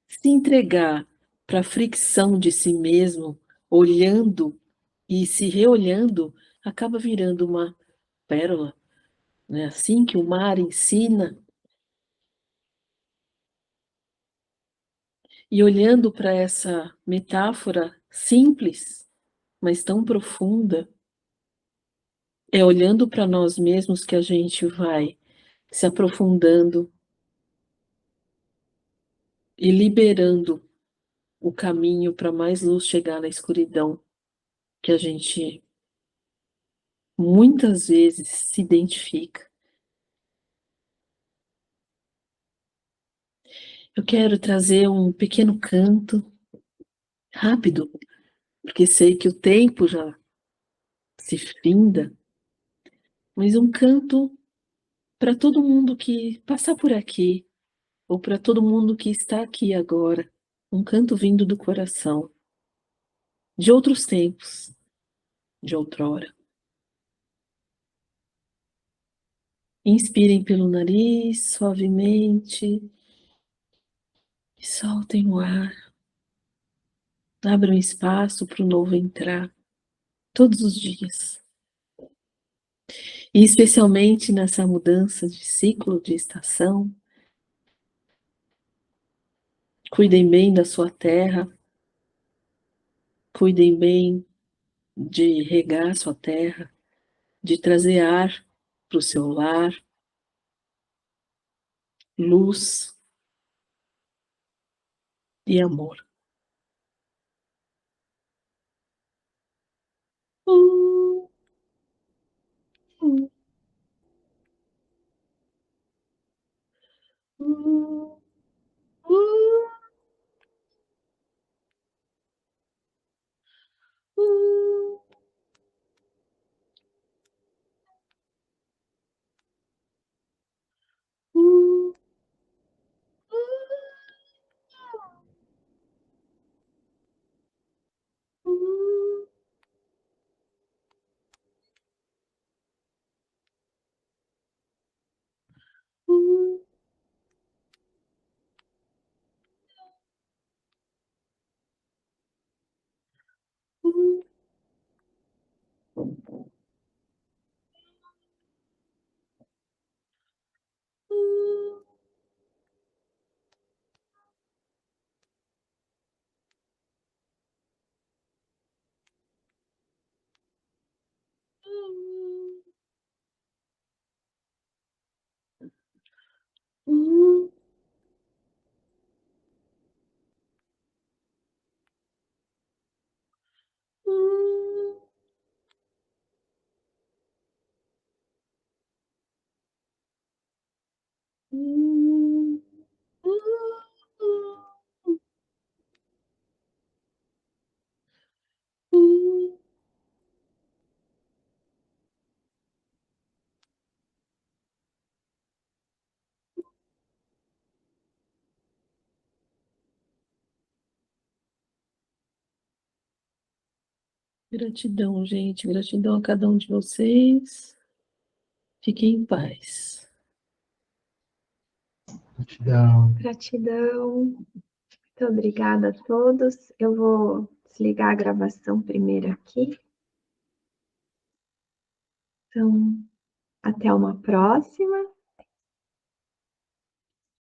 Speaker 2: se entregar para a fricção de si mesmo, olhando e se reolhando, acaba virando uma pérola. Não é assim que o mar ensina? E olhando para essa metáfora simples, mas tão profunda, é olhando para nós mesmos que a gente vai se aprofundando e liberando o caminho para mais luz chegar na escuridão que a gente muitas vezes se identifica. Eu quero trazer um pequeno canto, rápido, porque sei que o tempo já se finda, mas um canto para todo mundo que passar por aqui, ou para todo mundo que está aqui agora. Um canto vindo do coração, de outros tempos, de outrora. Inspirem pelo nariz, suavemente, e soltem o ar. Abram espaço para o novo entrar, todos os dias. E especialmente nessa mudança de ciclo, de estação. Cuidem bem da sua terra, cuidem bem de regar sua terra, de trazer ar para o seu lar, luz e amor. Uh, uh, uh, uh, uh, uh, uh, uh, uh, uh, uh, uh. Gratidão, gente. Gratidão a cada um de vocês. Fiquem em paz.
Speaker 4: Gratidão.
Speaker 1: Gratidão. Muito obrigada a todos. Eu vou desligar a gravação primeiro aqui. Então, até uma próxima.